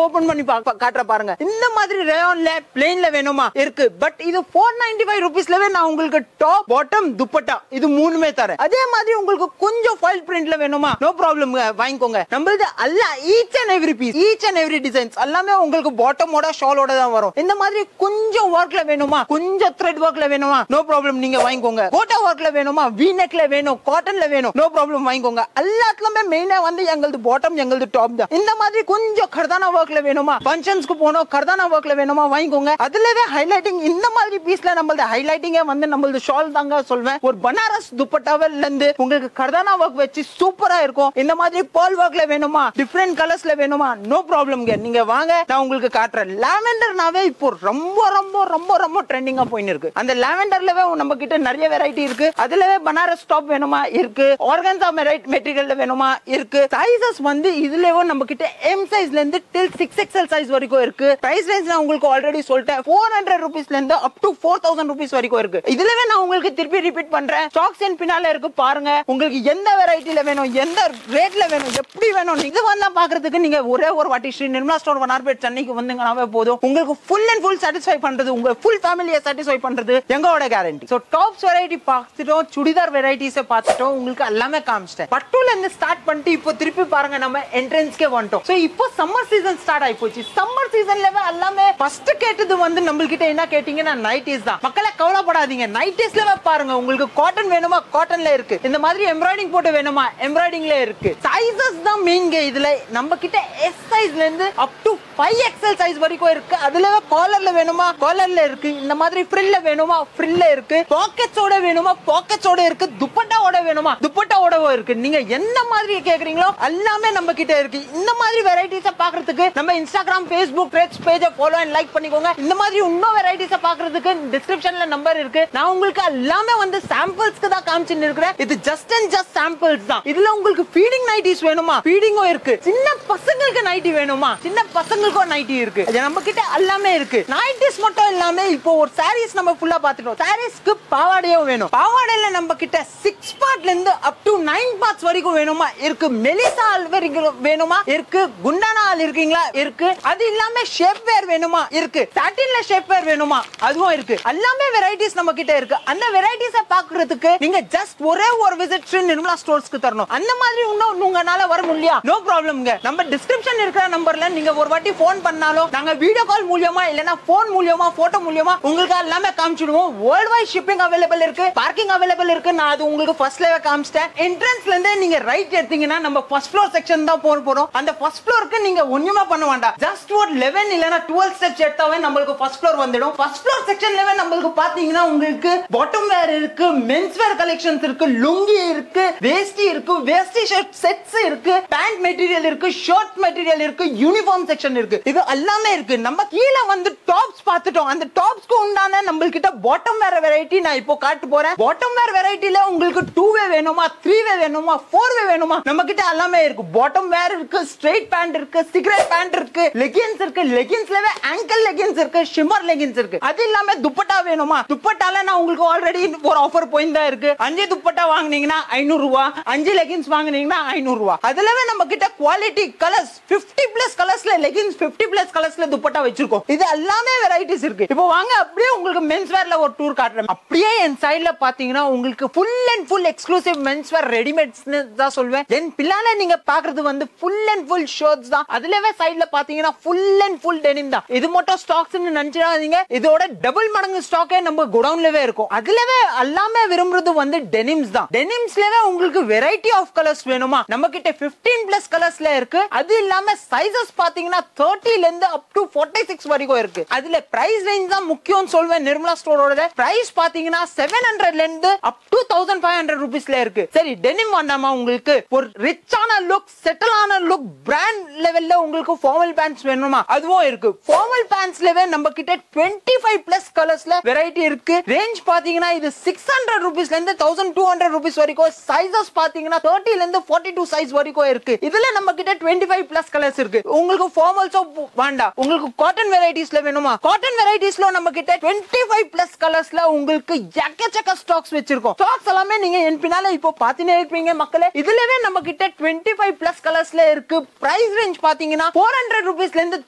ஓபன் பண்ணி காட்டுற பாருங்க. இந்த மாதிரி ரேயான்ல பிளேன்ல வேணுமா இருக்கு. பட் இது 495 rupeesலவே நான் உங்களுக்கு டாப், பாட்டம், துப்பட்டா இது மூணுமே தரேன். அதே மாதிரி உங்களுக்கு கொஞ்சம் ஃபாயில் பிரிண்ட்ல வேணுமா, நோ ப்ராப்ளம், வாங்கிக்கோங்க. நம்மளது எல்லாம் each and every piece, each and every designs எல்லாமே உங்களுக்கு பாட்டமோட ஷாலோட தான் வரும். இந்த மாதிரி கொஞ்சம் ஒர்க்ல வேணுமா, கொஞ்சம் த்ரெட் ஒர்க்ல வேணுமா, நோ ப்ராப்ளம், நீங்க வாங்கிக்கோங்க. கோட்டா ஒர்க்ல வேணுமா, வி நெக்ல வேணும், காட்டன்ல வேணும், நோ ப்ராப்ளம், வாங்கிக்கோங்க. எல்லாத்துலயுமே மெயினா வந்து எங்களது பாட்டம், எங்களது டாப் தான். இந்த மாதிரி கொஞ்சம் கர்தானா ஒர்க்ல வேணுமா, ஃபங்க்ஷன்ஸ்க்கு போனோம் கர்தானா ஒர்க்ல வேணுமா, வாங்கிக்கோங்க. அதுலவே ஹைலைட்டிங் இந்த மாதிரி பீஸ்ல நம்மளது ஹைலைட்டிங்கே வந்து நம்மளது ஷால் தாங்க சொல்வேன். ஒரு பனாரஸ் துப்பட்டாவில இருந்து உங்களுக்கு கர்தானா ஒர்க் வச்சு சூப்பரா இருக்கும். இந்த மாதிரி பால் ஒர்க்ல வேணுமா, டிஃபரெண்ட் கலர்ஸ்ல வேணுமா, நோ ப்ராப்ளம்ங்க, நீங்க வாங்க, நான் உங்களுக்கு காட்டுறேன். லாவெண்டர்னாவே இப்போ ரொம்ப ரொம்ப ரொம்ப ரொம்ப ட்ரெண்டிங்கா போயின்னு இருக்கு. அந்த லாவெண்டர்லவே நம்ம கிட்ட நிறைய வெரைட்டி இருக்கு. அதுலவே பனாரஸ் டாப் வேணுமா இருக்கு, ஆர்கன்சா மெட்டீரியல்ல வேணுமா இருக்கு. சைஸஸ் வந்து இதுலவே நம்ம கிட்ட எம் சைஸ்ல இருந்து டில் 6XL சைஸ் வரைக்கும் இருக்கு. பிரைஸ் ரேஞ்ச் நான் உங்களுக்கு ஆல்ரெடி சொல்லிட்டேன், 400 rupeesல இருந்து அப் டு 4000 rupees வரைக்கும் இருக்கு. இதுலவே நான் உங்களுக்கு திருப்பி ரிப்பீட் பண்றேன், ஸ்டாக்ஸ் என் பின்னால இருக்கு பாருங்க. உங்களுக்கு எந்த வெரைட்டில வேணும், எந்த ரேட்ல வேணும், எப்படி வேணும், இது வந்தா பாக்குறதுக்கு நீங்க ஒரே ஒரு வாட்டி ஸ்ரீ நிர்மலா ஸ்டோர் வண்ணார்பேட் சென்னைக்கு வந்தீங்கனாவே போதும். உங்களுக்கு ஃபுல் அண்ட் ஃபுல் சாட்டிஸ்ஃபை பண்றது, உங்க ஃபுல் ஃபேமிலியை சாட்டிஸ்ஃபை பண்றது எங்களோட கேரண்டி. சோ டாப்ஸ் வெரைட்டி பார்த்துட்டோம், சுடிதார் வெரைட்டிஸை பார்த்துட்டோம், உங்களுக்கு எல்லாமே காமிச்சிட்டேன். பட்டுல இருந்து ஸ்டார்ட் பண்ணிட்டு இப்போ திருப்பி பாருங்க நம்ம என்ட்ரன்ஸ்க்கே வந்துட்டோம். சோ இப்போ சம்மர் சீசன் ஸ்டார்ட் ஆகி போச்சு. சம்மர் சீசன்லவே எல்லாமே ஃபர்ஸ்ட் கேட்டது வந்து நம்மகிட்ட என்ன கேட்டீங்கன்னா நைட்டிஸ் தான். மக்களை கவலைப்படாதீங்க, நைட்டிஸ்லவே பாருங்க, உங்களுக்கு காட்டன் வேணுமா காட்டன்ல இருக்கு, இந்த மாதிரி எம்ப்ராய்டிங் போட்டு வேணுமா எம்ப்ராய்டிங்ல இருக்கு. சைஸஸ் தான் மெயின். இதுல நம்ம கிட்ட எஸ் சைஸ்ல இருந்து அப் டு 5XL சைஸ் வரைக்கும் இருக்கு. அதுலவே காலர்ல வேணுமா காலர்ல இருக்கு, இந்த மாதிரி ஃப்ரில்ல வேணுமா ஃப்ரில்ல இருக்கு, பாக்கெட்ஸோட வேணுமா பாக்கெட்ஸோட இருக்கு, துப்பட்டாவோட வேணுமா துப்பட்டாவோட இருக்கு. நீங்க என்ன மாதிரி கேக்குறீங்களோ எல்லாமே நம்ம கிட்ட இருக்கு. இந்த மாதிரி வெரைட்டிஸை பாக்குறதுக்கு நம்ம இன்ஸ்டாகிராம், ஃபேஸ்புக் பேஜை ஃபாலோ அண்ட் லைக் பண்ணிக்கோங்க. இந்த மாதிரி இன்னும் வெரைட்டிஸை பாக்குறதுக்கு டிஸ்கிரிப்ஷன்ல நம்பர் இருக்கு. நான் உங்களுக்கு எல்லாமே வந்து சாம்பிள்ஸ்க்கு தான் காமிச்சிட்டு இருக்கிறேன். இது ஜஸ்ட் அண்ட் ஜஸ்ட் சாம்பிள்ஸ் தான். இதுல உங்களுக்கு ஃபீடிங் நைட்டிஸ் வேணுமா ஃபீடிங்கும் இருக்கு, சின்ன பசங்களுக்கு நைட்டி வேணுமா சின்ன பசங்களுக்கும் நைட்டி இருக்கு. நம்ம கிட்ட எல்லாமே இருக்கு. நைட்டிஸ் மட்டும் இல்லாம இப்போ ஒரு சாரீஸ் நம்ம ஃபுல்லா பாத்துட்டோம். சாரீஸ்க்கு பாவாடையும் வேணும். பாவாடையில நம்ம கிட்ட 6 பார்ட்ல இருந்து அப் டு 9 பார்ட்ஸ் வரைக்கும் வேணுமா இருக்கு. மெலிசா ஆல் வரைக்கும் வேணுமா இருக்கு. குண்டானா ஆல் இருக்கீங்களா இருக்கு. அது இல்லாம ஷேப் வேர் வேணுமா இருக்கு. சாட்டின்ல ஷேப் வேர் வேணுமா அதுவும் இருக்கு. எல்லாமே வெரைட்டிஸ் நம்ம கிட்ட இருக்கு. அந்த வெரைட்டிஸை பாக்குறதுக்கு நீங்க ஜஸ்ட் ஒரே ஒரு விசிட் ஸ்ரீ நிர்மலா ஸ்டோர்ஸ்க்கு தரணும். அந்த மாதிரி இன்னும் உங்களால வர முடியல, நோ ப்ராப்ளம்ங்க. நம்ம டிஸ்கிரிப்ஷன் இருக்கிற நம்பர்ல நீங்க ஒரு வாட்டி போன் பண்ணாலும் நாங்க வீடியோ கால் மூலமா இல்லனா போன் மூலமா போட்டோ மூலமா உங்களுக்கு எல்லாமே காமிச்சிடுவோம். வேர்ல்ட் வைட் ஷிப்பிங் அவேலபிள் இருக்கு, பார்க்கிங் அவேலபிள் இருக்கு. நான் அது உங்களுக்கு ஃபர்ஸ்ட்லவே காமிச்சிட்டேன். என்ட்ரன்ஸ்ல இருந்து நீங்க ரைட் எடுத்தீங்கன்னா நம்ம ஃபர்ஸ்ட் ஃப்ளோர் செக்ஷன் தான் போறோம். அந்த ஃபர்ஸ்ட் ஃப்ளோருக்கு நீங்க ஒண்ணுமே பண்ண வேண்டாம். ஜஸ்ட் ஒரு 11 இல்லனா 12 ஸ்டெப்ஸ் எடுத்தாவே நமக்கு ஃபர்ஸ்ட் ஃப்ளோர் வந்துடும். ஃபர்ஸ்ட் ஃப்ளோர் செக்ஷன்லவே நமக்கு பாத்தீங்கன்னா உங்களுக்கு பாட்டம் வேர் இருக்கு, மென்ஸ் வேர் கலெக்ஷன்ஸ் இருக்கு, லுங்கி இருக்கு, வேஷ்டி இருக்கு, வேஷ்டி ஷர்ட் செட்ஸ் இருக்கு, பேண்ட் மெட்டீரியல் இருக்கு, ஷர்ட் மெட்டீரியல் இருக்கு, யூனிஃபார்ம் செக்ஷன் இருக்கு. இது எல்லாமே இருக்கு. நம்ம கீழ வந்து டாப்ஸ் பார்த்துட்டோம். அந்த டாப்ஸ்க்கு உண்டான நம்ம கிட்ட பாட்டம் வேர் வெரைட்டி நான் இப்போ காட்ட போறேன். பாட்டம் வேர் வெரைட்டில உங்களுக்கு 2 வே வேணும் வேணுமா, 3-way வேணுமா, 4-way வேணுமா, நம்ம கிட்ட எல்லாமே இருக்கு. பாட்டம் வேர் இருக்கு, ஸ்ட்ரைட் பேண்ட் இருக்கு, சிகரெட் பேண்ட் இருக்கு, லெகின்ஸ் இருக்கு, லெகின்ஸ்லவே ஆங்கிள் லெகின்ஸ் இருக்கு, ஷிம்மர் லெகின்ஸ் இருக்கு. அது இல்லாம துப்பட்டா வேணுமா, துப்பட்டால நான் உங்களுக்கு ஆல்ரெடி ஒரு ஆஃபர் போயிட்டு இருக்கு. 5 துப்பட்டா வாங்குனீங்கன்னா 500 ரூபாய், 5 லெகின்ஸ் வாங்குனீங்கன்னா 500 ரூபாய். அதுலவே நம்ம கிட்ட குவாலிட்டி கலர்ஸ் 50+ கலர்ஸ்ல லெகின்ஸ், 50+ கலர்ஸ்ல துப்பட்டா வச்சிருக்கோம். இது எல்லாமே வெரைட்டிஸ் இருக்கு. இப்போ வாங்க அப்படியே உங்களுக்கு மென்ஸ் வேர்ல ஒரு டூர் காட்டுறேன். அப்படியே என் சைடுல பாத்தீங்கன்னா உங்களுக்கு full and full exclusive men's wear ரெடிமேட்ஸ்னு தான் சொல்வேன். என் பின்னால நீங்க பாக்குறது வந்து ஃபுல் அண்ட் ஃபுல் ஷர்ட்ஸ் தான். அதுலவே சைடுல பாத்தீங்கன்னா ஃபுல் அண்ட் ஃபுல் டெனிம் தான். இது மட்டும் ஸ்டாக்ஸ்னு நினைச்சிடாதீங்க, இதோட டபுள் மடங்கு ஸ்டாக்கே நம்ம குடவுன்லவே இருக்கும். அதுலவே எல்லாமே விரும்புறது வந்து டெனிம்ஸ் தான். டெனிம்ஸ்லவே உங்களுக்கு வெரைட்டி ஆஃப் கலர்ஸ் வேணுமா, நம்ம கிட்ட 15+ கலர்ஸ்ல இருக்கு. அது இல்லாம சைஸஸ் பாத்தீங்கன்னா 30 ல இருந்து அப் டு 46 வரைக்கும் இருக்கு. அதுல பிரைஸ் ரேஞ்ச் தான் முக்கியம் சொல்வேன். நிர்மலா ஸ்டோரோட பிரைஸ் பாத்தீங்கன்னா 700 ல இருந்து அப் டு 1500 ரூபீஸ்ல இருக்கு. சரி, டெனிம் வேண்டாமா உங்களுக்கு ஒரு ரிச்சான லுக், செட்டிலான லுக், பிராண்ட் லெவல்ல உங்களுக்கு ஃபார்மல் பேண்ட்ஸ் வேணுமா, அதுவும் இருக்கு. ஃபார்மல் பேண்ட்ஸ்லவே நம்ம கிட்ட 25+ கலர்ஸ்ல வெரைட்டி இருக்கு. ரேஞ்ச் பாத்தீங்கன்னா இது 600 ரூபீஸ்ல இருந்து 1200 ரூபீஸ் வரைக்கும். சைஸஸ் பாத்தீங்கன்னா 30 ல இருந்து 42 சைஸ் வரைக்கும் இருக்கு. இதுல நம்ம கிட்ட 25+ கலர்ஸ் இருக்கு. உங்களுக்கு ஃபார்மல்ஸோ வேண்டாம், உங்களுக்கு காட்டன் வெரைட்டிஸ்ல வேணுமா, காட்டன் வெரைட்டிஸ்ல நம்ம கிட்ட 25+ கலர்ஸ்ல உங்களுக்கு எக்கச்சக்க ஸ்டாக்ஸ் வச்சிருக்கோம். ஸ்டாக்ஸ் எல்லாமே நீங்க என் பின்னால இப்போ பாத்தீனே இருப்பீங்க மக்களே. இதுலவே நம்ம கிட்ட 25+ கலர்ஸ்ல இருக்கு. பிரைஸ் ரேஞ்ச் பாத்தீங்கன்னா 400 ரூபீஸ்ல இருந்து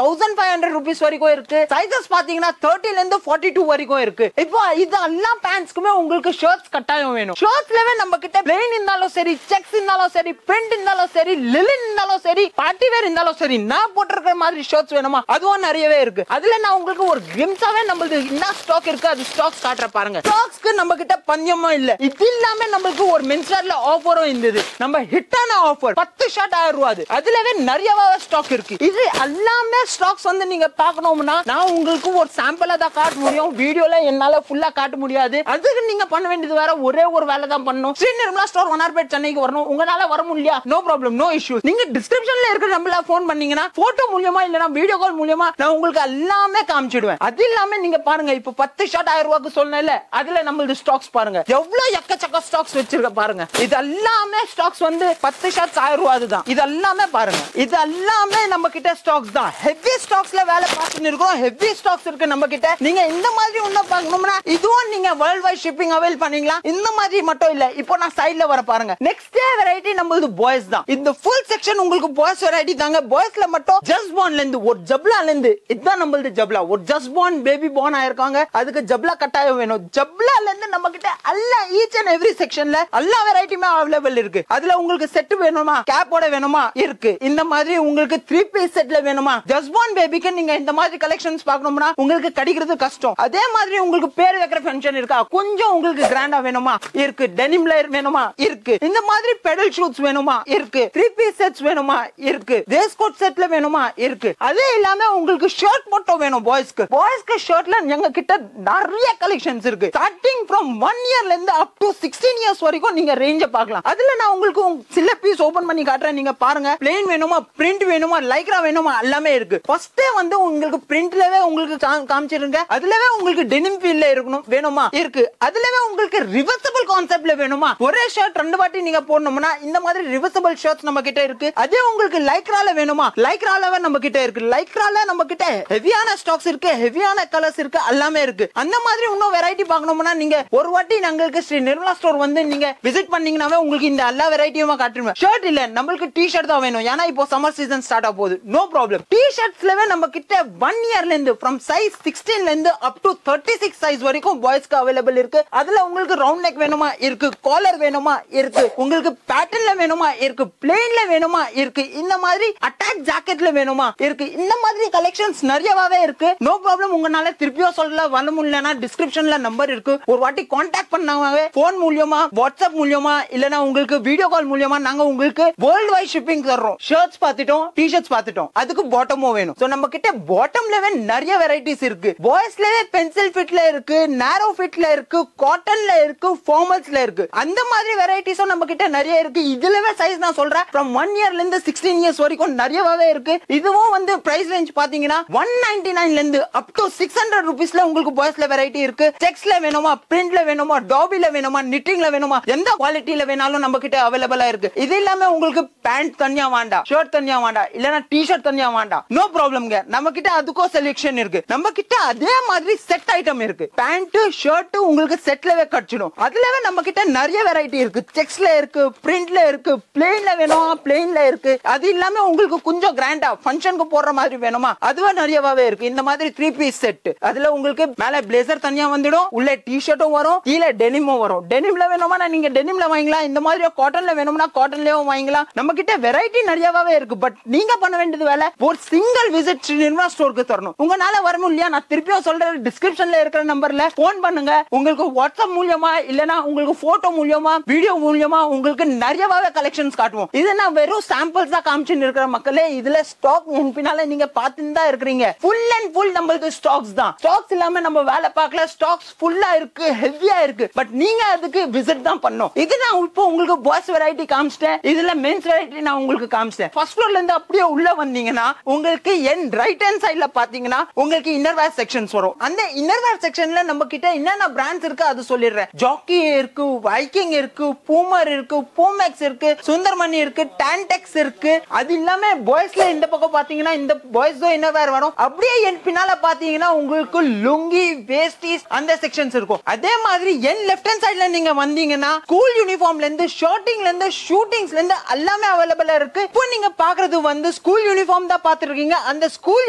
1500 ரூபீஸ் வரைக்கும் இருக்கு. சைஸஸ் பாத்தீங்கன்னா 30 ல இருந்து 42 வரைக்கும் இருக்கு. இப்போ இது எல்லா பேண்ட்ஸ்க்குமே உங்களுக்கு ஷர்ட்ஸ் கட்டாயம் வேணும். ஷர்ட்ஸ்லவே நம்ம கிட்ட பிளெயின் இருந்தாலும் சரி, செக்ஸ் இருந்தாலும் சரி, பிரிண்ட் இருந்தாலும் சரி, லினன் இருந்தாலும் சரி, பார்ட்டி வேர் இருந்தாலும் சரி, நான் போட்டிருக்கிற மாதிரி ஷர்ட்ஸ் வேணுமா, அதுவும் நிறையவே இருக்கு. அதுல நான் உங்களுக்கு ஒரு கிளிம்ஸாவே நம்மளுக்கு என்ன ஸ்டாக் இருக்கு அது ஸ்டாக்ஸ் காட்டுற பாருங்க. ஸ்டாக்ஸ்க்கு நம்ம கிட்ட பஞ்சமும் இல்ல. இது இல்லாம நம்மளுக்கு ஒரு மென்ஸ் வேர்ல ஆஃபரும் இருந்தது. நம்ம ஹிட்டான ஆஃபர் 10 ஷர்ட் 1000 ரூபாய். அதுலவே நிறைய ஸ்டாக் இருக்கு. இது எல்லாமே ஸ்டாக்ஸ் வந்து நீங்க பார்க்கணும்னா நான் உங்களுக்கு ஒரு சாம்பிளா தான் காட்ட முடியும். வீடியோல என்னால ஃபுல்லா காட்ட முடியாது. அதுக்கு நீங்க பண்ண வேண்டியது வேற ஒரே ஒரு வேலை தான் பண்ணணும். ஸ்ரீ நிர்மலா ஸ்டோர் வண்ணார்பேட் சென்னைக்கு வரணும். உங்களால வர முடியல, நோ ப்ராப்ளம், நோ இஷ்யூ. நீங்க டிஸ்கிரிப்ஷன்ல இருக்கிற நம்பர்ல போன் பண்ணீங்கன்னா போட்டோ மூலமா இல்லனா வீடியோ கால் மூலமா நான் உங்களுக்கு எல்லாமே காமிச்சிடுவேன். அது இல்லாம நீங்க பாருங்க, இப்போ 10 ஷர்ட் 1000 ரூபாய்க்கு சொன்னேன்ல, அதுல நம்மளது ஸ்டாக்ஸ் பாருங்க எவ்வளவு எக்கச்சக்க ஸ்டாக்ஸ் வச்சிருக்க பாருங்க. இது எல்லாமே ஸ்டாக்ஸ் வந்து 10 ஷர்ட் 1000 ரூபாய் தான். இது எல்லாமே பாருங்க, இது எல்லாமே நம்ம கிட்ட ஸ்டாக்ஸ் தான். ஹெவி ஸ்டாக்ஸ்ல வேலை பார்த்துட்டு இருக்கோம். ஹெவி ஸ்டாக்ஸ் இருக்கு நம்ம கிட்ட. நீங்க இந்த மாதிரி ஒண்ணு பார்க்கணும்னா இதுவும் நீங்க வேர்ல்ட் வைட் ஷிப்பிங் அவைல் பண்ணீங்களா. இந்த மாதிரி மட்டும் இல்ல, இப்போ நான் சைடுல வர பாருங்க. நெக்ஸ்ட் வெரைட்டி நம்மளது பாய்ஸ் தான். இந்த ஃபுல் செக்ஷன் உங்களுக்கு பாய்ஸ் வெரைட்டி தாங்க. பாய்ஸ்ல மட்டும் ஜஸ்ட் பார்ன்ல இருந்து ஒரு ஜப்லால இருந்து இதுதான் நம்மளது ஜப்லா. ஒரு ஜஸ்ட் பார்ன் பேபி பார்ன் ஆயிருக்காங்க, அதுக்கு ஜப்லா கட்டாயம் வேணும். ஜப்லால இருந்து நம்ம கிட்ட எல்லா ஈச் அண்ட் எவ்ரி செக்ஷன்ல எல்லா வெரைட்டியுமே அவைலபிள் இருக்கு. அதுல உங்களுக்கு செட் வேணுமா, கேப்போட வேணுமா இருக்கு. இந்த மாதிரி உங்களுக்கு 3 பீஸ் செட்ல வேணுமா, ஜஸ்ட் பார்ன் பேபிக்கு நீங்க இந்த மாதிரி கலெக்ஷன்ஸ் பார்க்கணும்னா உங்களுக்கு கிடைக்கிறது கஷ்டம். அதே மாதிரி உங்களுக்கு பேர் வைக்கிற ஃபங்க்ஷன் இருக்கா, கொஞ்சம் உங்களுக்கு கிராண்டா வேணுமா இருக்கு. டெனிம்ல வேணுமா இருக்கு. இந்த மாதிரி பெடல் ஷூட்ஸ் வேணுமா இருக்கு. 3 பீஸ் செட்ஸ் வேணுமா இருக்கு. வேஸ்ட் கோட் செட்ல வேணுமா இருக்கு. அதே இல்லாம உங்களுக்கு ஷர்ட் மட்டும் வேணும் பாய்ஸ்க்கு. பாய்ஸ்க்கு ஷர்ட்ல எங்க கிட்ட நிறைய கலெக்ஷன்ஸ் இருக்கு. ஸ்டார்டிங் ஃப்ரம் 1 இயர்ல இருந்து அப் டு 16 இயர்ஸ் வரைக்கும் நீங்க ரேஞ்ச பார்க்கலாம். அதுல நான் உங்களுக்கு சில பீஸ் ஓபன் பண்ணி காட்டுறேன். நீங்க பாருங்க, பிளெயின் வேணுமா, பிரிண்ட் வேணுமா, லைக்ரா வேணுமா, எல்லாமே இருக்கு. ஃபர்ஸ்டே வந்து உங்களுக்கு பிரிண்ட்லவே உங்களுக்கு காமிச்சிருங்க. அதுலவே உங்களுக்கு டெனிம் ஃபீல்ல இருக்கணும் வேணுமா இருக்கு. அதுலவே உங்களுக்கு ரிவர்சபிள் கான்செப்ட்ல வேணுமா, ஒரே ஷர்ட் 2 வாட்டி நீங்க போடணும்னா இந்த மாதிரி ரிவர்சபிள் ஷர்ட்ஸ் நம்ம கிட்ட இருக்கு. அதே உங்களுக்கு லைக்ரால வேணுமா, லைக்ராலவே நம்ம கிட்ட இருக்கு. லைக்ரால நம்ம கிட்ட ஹெவியான ஸ்டாக்ஸ் இருக்கு, ஹெவியான கலர்ஸ் இருக்கு, எல்லாமே இருக்கு. அந்த மாதிரி இன்னும் வெரைட்டி பார்க்கணும்னா நீங்க ஒரு வாட்டி உங்களுக்கு ஸ்ரீ நிர்மலா ஸ்டோர் வந்து நீங்க விசிட் பண்ணீங்கன்னாவே உங்களுக்கு இந்த எல்லா வெரைட்டியுமா காட்டுறேன். ஷர்ட் இல்ல, நம்மளுக்கு டி ஷர்ட் தான் வேணும். ஏன்னா இப்போ சம்மர் சீசன் ஸ்டார்ட் ஆக போகுது. No problem. டி ஷர்ட்ஸ்லவே நம்ம கிட்ட 1 இயர்ல இருந்து ஃப்ரம் சைஸ் 16 ல இருந்து அப் டு 36 சைஸ் வரைக்கும் பாய்ஸ்க்கு அவைலபிள் இருக்கு. அதுல உங்களுக்கு ரவுண்ட் நெக் வேணுமா இருக்கு, காலர் வேணுமா இருக்கு, உங்களுக்கு பேட்டர்ன்ல வேணுமா இருக்கு, பிளெயின்ல வேணுமா இருக்கு, இந்த மாதிரி அட்டாக் ஜாக்கெட்ல வேணுமா இருக்கு. இந்த மாதிரி கலெக்ஷன்ஸ் நிறையவே இருக்கு. No problem. உங்களால திருப்பியும் சொல்ல வர முடியலனா டிஸ்கிரிப்ஷன்ல நம்பர் இருக்கு, ஒரு வாட்டி கான்டாக்ட் பண்ணாங்க. போன் மூலமா, வாட்ஸ்அப் மூலமா, இல்லனா உங்களுக்கு வீடியோ கால் மூலமா நாங்க உங்களுக்கு வேர்ல்ட் வைட் ஷிப்பிங் தர்றோம். ஷர்ட்ஸ் பார்த்துட்டோம், டி-ஷர்ட்ஸ் பார்த்துட்டோம், அதுக்கு பாட்டமும் வேணும். சோ நம்ம கிட்ட பாட்டம்லவே நிறைய வெரைட்டிஸ் இருக்கு. பாய்ஸ்லவே பென்சில் ஃபிட்ல இருக்கு, நேரோ ஃபிட்ல இருக்கு, காட்டன்ல இருக்கு, ஃபார்மல்ஸ்ல இருக்கு. அந்த மாதிரி வெரைட்டிஸும் நம்ம கிட்ட நிறைய இருக்கு. இதுலவே சைஸ் நான் சொல்றேன், from 1 இயர்ல இருந்து 16 இயர்ஸ் வரைக்கும் நிறையவே இருக்கு. இதுவும் வந்து பிரைஸ் ரேஞ்ச் பாத்தீங்கன்னா 199 ல இருந்து அப் டு 600 ரூபீஸ்ல உங்களுக்கு பாய்ஸ்ல வெரைட்டி இருக்கு. செக்ஸ்ல வேணுமா, பிரிண்ட்ல வேணுமா, டாபில வேணுமா, நிட்டிங்ல வேணுமா, எந்த குவாலிட்டில வேணாலும் நம்ம கிட்ட அவைலபிளா இருக்கு. இது இல்லாம உங்களுக்கு பேண்ட் தனியா வேண்டாம், ஷர்ட் தனியா வேண்டாம், இல்லனா டி-ஷர்ட் தனியா வேண்டாம், நோ ப்ராப்ளம்ங்க. நம்ம கிட்ட அதுக்கும் செலக்ஷன் இருக்கு. நம்ம கிட்ட அதே மாதிரி செட் ஐட்டம் இருக்கு. பேண்ட் ஷர்ட் உங்களுக்கு செட்லவே கிடைச்சிடும். அதுலவே நம்ம கிட்ட நிறைய வெரைட்டி இருக்கு. செக்ஸ்ல இருக்கு, பிரிண்ட்ல இருக்கு, பிளெயின்ல வேணுமா பிளெயின்ல இருக்கு. அது இல்லாம உங்களுக்கு கொஞ்சம் கிராண்டா ஃபங்க்ஷனுக்கு போடுற மாதிரி வேணுமா அதுவே நிறையவே இருக்கு. இந்த மாதிரி 3 பீஸ் செட். அதுல உங்களுக்கு மேல பிளேசர் தனியா வந்துடும், உள்ள டி-ஷர்ட்டும் வரும், கீழே டெனிமும் வரும். டெனிம்ல வேணுமா நீங்க டெனிம்ல வாங்கிக்கலாம், இந்த மாதிரி காட்டன்ல வேணும்னா காட்டன்லயும் வாங்கிக்கலாம். நம்ம கிட்ட வெரைட்டி நிறையவே இருக்கு. பட் நீங்க பண்ண வேண்டியது வேலை ஒரு சிங்கிள் விசிட் ஸ்ரீ நிர்மலா ஸ்டோருக்கு தரணும். உங்களால வரணும் இல்லையா, நான் திருப்பியும் சொல்றேன், டிஸ்கிரிப்ஷன்ல இருக்கிற நம்பர்ல போன் பண்ணுங்க. உங்களுக்கு வாட்ஸ்அப் மூலமா இல்லனா உங்களுக்கு போட்டோ மூலமா வீடியோ மூலமா உங்களுக்கு நிறையவே கலெக்ஷன்ஸ் காட்டுவோம். இது நான் வெறும் சாம்பிள்ஸ் தான் காமிச்சுன்னு இருக்கிற மக்களே. இதுல ஸ்டாக் பின்னால நீங்க பார்த்துட்டு தான் இருக்கீங்க. ஃபுல் அண்ட் ஃபுல் நம்மளுக்கு ஸ்டாக்ஸ் தான். ஸ்டாக்ஸ் இல்லாம நம்ம வேலை பார்க்கல. ஸ்டாக்ஸ் ஃபுல்லா இருக்கு, ஹெவியா இருக்கு. பட் நீங்க அதுக்கு விசிட் தான் பண்ணணும். இது நான் இப்போ உங்களுக்கு பாய்ஸ் வெரைட்டி காமிச்சிட்டேன். இதுல மென்ஸ் வெரைட்டி நான் உங்களுக்கு காமிச்சிட்டேன். ஃபர்ஸ்ட் ஃப்ளோர்ல இருந்து அப்படியே உள்ள வந்தீங்கன்னா உங்களுக்கு என் ரைட் ஹேண்ட் சைடுல பாத்தீங்கன்னா உங்களுக்கு இன்னர்வேர் செக்ஷன்ஸ் வரும். அந்த இன்னர்வேர் செக்ஷன்ல நம்ம கிட்ட என்னென்ன பிராண்ட்ஸ் இருக்கு அது சொல்லிடுறேன். ஜாக்கி இருக்கு, வைக்கிங் இருக்கு, பூமர் இருக்கு, பூமெக்ஸ் இருக்கு, சுந்தர்மணி இருக்கு, டான்டெக்ஸ் இருக்கு. அது இல்லாம பாய்ஸ்ல இந்த பக்கம் பாத்தீங்கன்னா இந்த பாய்ஸ் இன்னர்வேர் வரும். அப்படியே என் பின்னால பாத்தீங்கன்னா உங்களுக்கு லுங்கி, வேஸ்டிஸ் அந்த செக்ஷன்ஸ் இருக்கும். அதே மாதிரி என் லெஃப்ட் ஹேண்ட் சைடுல நீங்க வந்தீங்கன்னா ஸ்கூல் யூனிஃபார்ம்ல இருந்து ஷர்ட்டிங்ல இருந்து ஷூட்டிங்ஸ்ல இருந்து எல்லாமே அவைலபிளா இருக்கு. இப்போ நீங்க பாக்குறது வந்து ஸ்கூல் யூனிஃபார்ம் தான் பாத்துருக்கீங்க. அந்த ஸ்கூல்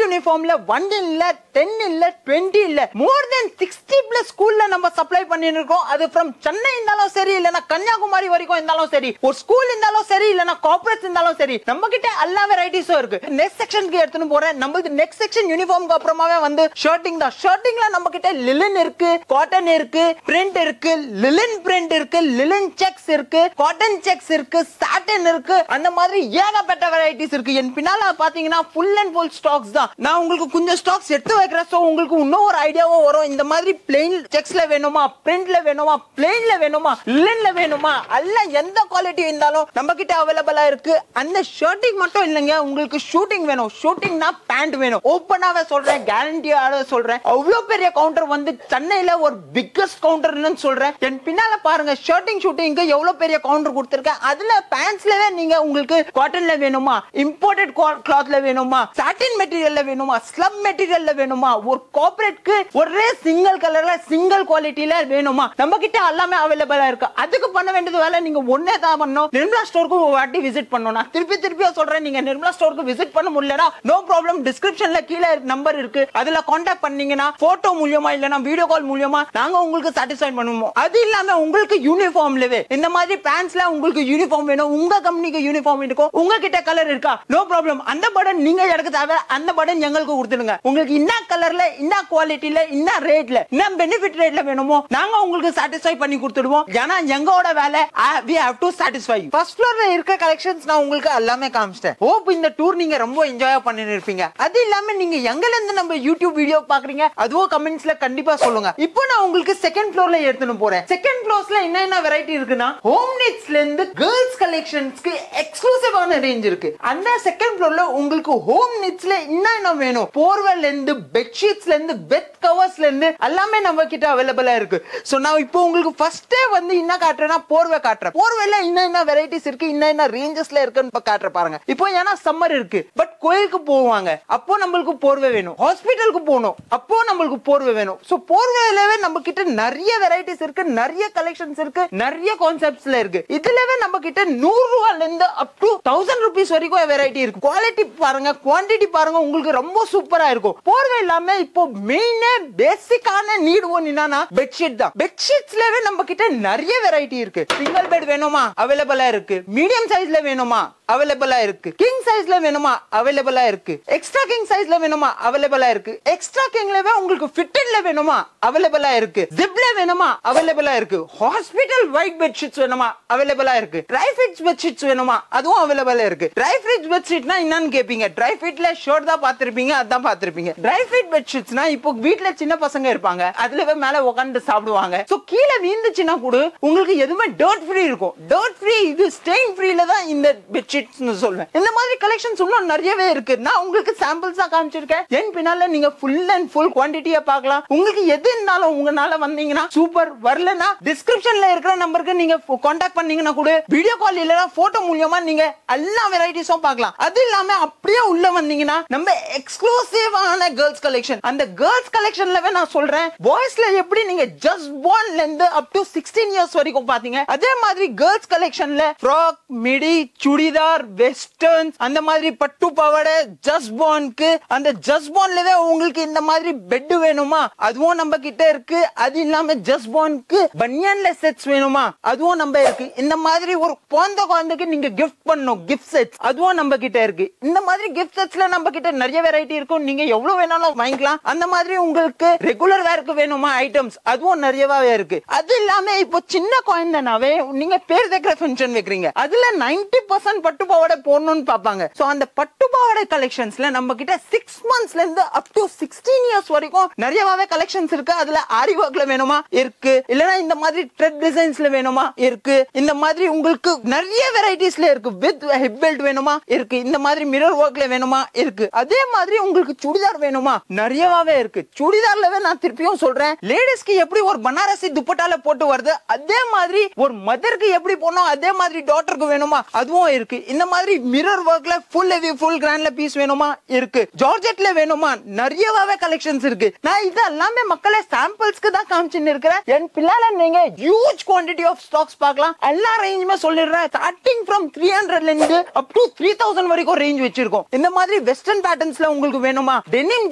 யூனிஃபார்ம்ல 1 இல்ல 10 இல்ல 20 இல்ல மோர் தென் 60 பிளஸ் ஸ்கூல்ல நம்ம சப்ளை பண்ணிட்டு இருக்கோம். அது ஃப்ரம் சென்னை இருந்தாலும் சரி, இல்லனா கன்னியாகுமரி வரைக்கும் இருந்தாலும் சரி, ஒரு ஸ்கூல் இருந்தாலும் சரி, இல்லனா கார்ப்பரேட்ஸ் இருந்தாலும் சரி, நம்ம கிட்ட எல்லா வெரைட்டிஸும் இருக்கு. நெக்ஸ்ட் செக்ஷனுக்கு எடுத்துன்னு போறேன். நமக்கு நெக்ஸ்ட் செக்ஷன் யூனிஃபார்ம்க்கு அப்புறமாவே வந்து ஷர்ட்டிங் தான். ஷர்ட்டிங்ல நம்ம கிட்ட லிலன் இருக்கு, காட்டன் இருக்கு, பிரிண்ட் இருக்கு, லிலன் பிரிண்ட் இருக்கு, லிலன் செக்ஸ் இருக்கு, காட்டன் செக்ஸ் இருக்கு, சாட்டன் இருக்கு. அந்த மாதிரி ஏகப்பட்ட வெரைட்டிஸ் இருக்கு. என் பின்னால பாத்தீங்கன்னா ஃபுல் அண்ட் ஃபுல் ஸ்டாக்ஸ் தான். நான் உங்களுக்கு கொஞ்சம் ஸ்டாக்ஸ் எடுத்து வைக்கிறேன். சோ உங்களுக்கு இன்னும் ஒரு ஐடியாவும் வரும். இந்த மாதிரி பிளெயின் செக்ஸ்ல வேணுமா, பிரிண்ட்ல வேணுமா, பிளெயின்ல வேணுமா, லிலன்ல வேணுமா, அல்ல எந்த குவாலிட்டி இருந்தாலும் நம்ம கிட்ட அவைலபிளா இருக்கு. அந்த ஷர்ட்டிங் மட்டும் இல்லங்க, உங்களுக்கு ஷூட்டிங் வேணும், ஷூட்டிங்னா பேண்ட் வேணும். ஓபனாவே சொல்றேன், கேரண்டியோட சொல்றேன். அவ்வளவு பெரிய கவுண்டர் வந்து சென்னையில ஒரு பிக்கஸ்ட் கவுண்டர்னு சொல்றேன். என் பின்னால பாருங்க, ஷர்ட்டிங் ஷூட்டிங்க்கு எவ்வளவு பெரிய கவுண்டர் கொடுத்திருக்கேன். அதுல பேண்ட்ஸ்லவே நீங்க உங்களுக்கு காட்டன்ல வேணுமா, இம்போர்ட்டட் கிளாத்ல வேணுமா, சாட்டின் மெட்டீரியல்ல வேணுமா, ஸ்லப் மெட்டீரியல்ல வேணுமா, ஒரு கார்ப்பரேட்க்கு ஒரே சிங்கிள் கலர்ல சிங்கிள் குவாலிட்டில வேணுமா, நம்ம கிட்ட எல்லாமே அவைலபிளா இருக்கு. அதுக்கு பண்ண வேண்டியது வேலை நீங்க ஒண்ணே தான் பண்ணணும். நிர்மலா ஸ்டோருக்கு ஒரு வாட்டி விசிட் பண்ணணும். நான் திருப்பி சொல்றேன், நீங்க நிர்மலா ஸ்டோருக்கு விசிட் பண்ண முடியலனா நோ ப்ராப்ளம், டிஸ்கிரிப்ஷன்ல கீழே நம்பர் இருக்கு. அதுல கான்டாக்ட் பண்ணீங்கன்னா போட்டோ மூலமா இல்லனா வீடியோ கால் மூலமா நாங்க உங்களுக்கு சாட்டிஸ்ஃபை பண்ணுவோம். அது இல்லாம உங்களுக்கு யூனிஃபார்ம்லவே இந்த மாதிரி பேண்ட்ஸ்ல உங்களுக்கு யூனிஃபார்ம் வேணும், உங்க கம்பெனிக்கு யூனிஃபார்ம் இருக்கும், உங்ககிட்ட கலர் இருக்கா, நோ ப்ராப்ளம். அந்த பட்டன் நீங்க எடுக்க தேவை, அந்த பட்டன் எங்களுக்கு கொடுத்துடுங்க. உங்களுக்கு என்ன கலர்ல, என்ன குவாலிட்டில, என்ன ரேட்ல, என்ன பெனிஃபிட் ரேட்ல வேணுமோ நாங்க உங்களுக்கு சாட்டிஸ்ஃபை பண்ணி கொடுத்துடுவோம். ஏன்னா எங்களோட வேலை we have to satisfy you. First ஃப்ளோர்ல இருக்க கலெக்ஷன்ஸ் நான் உங்களுக்கு எல்லாமே காமிச்சிட்டேன். ஹோப் இந்த டூர் நீங்க ரொம்ப என்ஜாய் பண்ணிட்டு இருப்பீங்க. அது இல்லாம நீங்க எங்கல இருந்து நம்ம யூடியூப் வீடியோ பாக்குறீங்க அதுவும் கமெண்ட்ஸ்ல கண்டிப்பா சொல்லுங்க. இப்போ நான் உங்களுக்கு செகண்ட் ஃப்ளோர்ல எடுத்துன்னு போறேன். செகண்ட் ஃப்ளோர்ஸ்ல என்ன வெரைட்டி இருக்குன்னா ஹோம் நீட்ஸ்ல இருந்து கேர்ள்ஸ் கலெக்ஷன்ஸ்க்கு எக்ஸ்க்ளூசிவான ரேஞ்ச் இருக்கு. அந்த செகண்ட் ஃப்ளோர்ல உங்களுக்கு ஹோம் நீட்ஸ்ல என்ன வேணும், போர்வெல்ல இருந்து பெட்ஷீட்ஸ்ல இருந்து பெட் கவர்ஸ்ல இருந்து எல்லாமே நம்ம கிட்ட அவைலபிளா இருக்கு. சோ நான் இப்போ உங்களுக்கு ஃபர்ஸ்டே வந்து என்ன காட்டுறேன்னா போர்வை காட்டுறேன். போர்வைல என்ன வெரைட்டிஸ் இருக்கு, என்ன ரேஞ்சஸ்ல இருக்குன்னு காட்டுற பாருங்க. இப்போ ஏன்னா சம்மர் இருக்கு, பட் கோயிலுக்கு போவாங்க அப்போ நம்மளுக்கு போர்வை வேணும், ஹாஸ்பிட்டலுக்கு போகணும் அப்போ நம்மளுக்கு போர்வை வேணும். சோ போர்வையிலவே நம்ம கிட்ட நிறைய வெரைட்டிஸ் இருக்கு, நிறைய கலெக்ஷன்ஸ் இருக்கு, நிறைய கான்செப்ட்ஸ்ல இருக்கு. இதுலவே நம்ம கிட்ட 100 ரூபாயில இருந்து அப் டு 1000 ரூபீஸ் வரைக்கும் வெரைட்டி இருக்கு. குவாலிட்டி பாருங்க, குவாண்டிட்டி பாருங்க, உங்களுக்கு ரொம்ப சூப்பரா இருக்கும். போர்வை இல்லாம இப்போ மெயினே பேசிக்கான நீட் ஒன் என்னன்னா பெட்ஷீட் தான். பெட்ஷீட்ஸ்லவே நம்ம கிட்ட நிறைய வெரைட்டி இருக்கு. சிங்கிள் பெட் வேணுமா அவைலபிளா இருக்கு, மீடியம் சைஸ்ல வேணுமா அவைலபிளா இருக்கு, கிங் சைஸ்ல வேணுமா அவைலபிளா இருக்கு, எக்ஸ்ட்ரா கிங் சைஸ்ல வேணுமா அவைலபிளா இருக்கு, எக்ஸ்ட்ரா கிங்லவே உங்களுக்கு ஃபிட்டட்ல வேணுமா அவைலபிளா இருக்கு, ஜிப்ல வேணுமா அவைலபிளா இருக்கு, ஹாஸ்பிடல் ஒயிட் பெட்ஷீட்ஸ் வேணுமா அவைலபிளா இருக்கு, ட்ரை ஃபிட்ஸ் பெட்ஷீட்ஸ் வேணுமா அதுவும் அவைலபிளா இருக்கு. ட்ரை ஃபிட்ஸ் பெட்ஷீட்னா என்னன்னு கேப்பீங்க. ட்ரை ஃபிட்ல ஷர்ட் தான் பாத்திருப்பீங்க, அதான் பாத்திருப்பீங்க. ட்ரை ஃபிட் பெட்ஷீட்ஸ்னா இப்போ வீட்ல சின்ன பசங்க இருப்பாங்க, அதுலவே மேல உட்கார்ந்து சாப்பிடுவாங்க. சோ கீழ வீந்துச்சுனா கூட உங்களுக்கு எதுவுமே டர்ட் ஃப்ரீ இருக்கும். டர்ட் ஃப்ரீ இது ஸ்டெயின் ஃப்ரீல தான் இந்த பெட்ஷீட் ஷீட்ஸ்னு சொல்வேன். இந்த மாதிரி கலெக்ஷன்ஸ் இன்னும் நிறையவே இருக்கு. நான் உங்களுக்கு சாம்பிள்ஸா காமிச்சிருக்கேன். என் பின்னால நீங்க ஃபுல் அண்ட் ஃபுல் குவாண்டிட்டியா பார்க்கலாம். உங்களுக்கு எது இருந்தாலும் உங்களால வந்தீங்கன்னா சூப்பர், வரலனா டிஸ்கிரிப்ஷன்ல இருக்கிற நம்பருக்கு நீங்க கான்டாக்ட் பண்ணீங்கன்னா கூட வீடியோ கால் இல்லனா போட்டோ மூலமா நீங்க எல்லா வெரைட்டிஸும் பார்க்கலாம். அது இல்லாம அப்படியே உள்ள வந்தீங்கன்னா நம்ம எக்ஸ்க்ளூசிவான கேர்ள்ஸ் கலெக்ஷன், அந்த கேர்ள்ஸ் கலெக்ஷன்லவே நான் சொல்றேன், பாய்ஸ்ல எப்படி நீங்க ஜஸ்ட் பார்ன்ல இருந்து அப் டு 16 இயர்ஸ் வரைக்கும் பாத்தீங்க, அதே மாதிரி கேர்ள்ஸ் கலெக்ஷன்ல ஃப்ராக், மிடி, சுடிதார், வெஸ்டர்ன்ஸ், அந்த மாதிரி பட்டு பாவாடை, ஜஸ்ட் பார்ன்க்கு அந்த ஜஸ்ட் பார்ன்லவே உங்களுக்கு இந்த மாதிரி பெட் வேணுமா அதுவும் நம்ம கிட்ட இருக்கு. அது இல்லாம ஜஸ்ட் பார்ன்க்கு பனியன்ல செட்ஸ் வேணுமா அதுவும் நம்ம இருக்கு. இந்த மாதிரி ஒரு குழந்தைக்கு நீங்க கிஃப்ட் பண்ணணும் கிஃப்ட் செட்ஸ் அதுவும் நம்ம கிட்ட இருக்கு. இந்த மாதிரி கிஃப்ட் செட்ஸ்ல நம்ம கிட்ட நிறைய வெரைட்டி இருக்கும். நீங்க எவ்வளவு வேணாலும் வாங்கிக்கலாம். அந்த மாதிரி உங்களுக்கு ரெகுலர் வேர்க்கு வேணுமா ஐட்டம்ஸ் அதுவும் நிறையவே இருக்கு. அது இல்லாம இப்போ சின்ன குழந்தைனாவே நீங்க பேர் வைக்கிற ஃபங்க்ஷன் வைக்கிறீங்க, அதுல 90% பட்டு பாவாடை போடணும்னு பாப்பாங்க. சோ அந்த பட்டு பாவாடை கலெக்ஷன்ஸ்ல நம்ம கிட்ட 6 monthsல இருந்து அப் டு 16 இயர்ஸ் வரைக்கும் நிறையவே கலெக்ஷன்ஸ் இருக்கு. அதுல ஆரி ஒர்க்ல வேணுமா இருக்கு, இல்லனா இந்த மாதிரி த்ரெட் டிசைன்ஸ்ல வேணுமா இருக்கு. இந்த மாதிரி உங்களுக்கு நிறைய வெரைட்டிஸ்ல இருக்கு. வித் ஹிப் பெல்ட் வேணுமா இருக்கு. இந்த மாதிரி மிரர் ஒர்க்ல வேணுமா இருக்கு. அதே மாதிரி உங்களுக்கு சுடிதார் வேணுமா நிறையவே இருக்கு. சுடிதார்லவே நான் திருப்பியும் சொல்றேன், லேடிஸ்க்கு எப்படி ஒரு பனாரசி துப்பட்டால போட்டு வருது அதே மாதிரி ஒரு மதருக்கு எப்படி போனோம் அதே மாதிரி டாட்டருக்கு வேணுமா அதுவும் இருக்கு. இந்த மாதிரி மிரர் ஒர்க்ல ஃபுல் ஹெவி ஃபுல் கிராண்ட்ல பீஸ் வேணுமா இருக்கு. ஜார்ஜெட்ல வேணுமா நிறையவே கலெக்ஷன்ஸ் இருக்கு. நான் இது எல்லாமே மக்களே சாம்பிள்ஸ்க்கு தான் காமிச்சிட்டு இருக்கிறேன். என் பிள்ளைல நீங்க ஹியூஜ் குவாண்டிட்டி ஆஃப் ஸ்டாக்ஸ் பார்க்கலாம். எல்லா ரேஞ்சுமே சொல்லிடுறேன். ஸ்டார்டிங் ஃப்ரம் 300ல இருந்து அப் டு 3000 வரைக்கும் ரேஞ்ச் வச்சிருக்கோம். இந்த மாதிரி வெஸ்டர்ன் பேட்டர்ன்ஸ்ல உங்களுக்கு வேணுமா, டெனிம்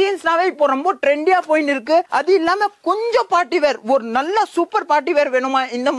ஜீன்ஸ்னாவே இப்போ ரொம்ப ட்ரெண்டியா போயிட்டு இருக்கு. அது இல்லாம கொஞ்சம் பார்ட்டி வேர், ஒரு நல்ல சூப்பர் பார்ட்டி வேர் வேணுமா இந்த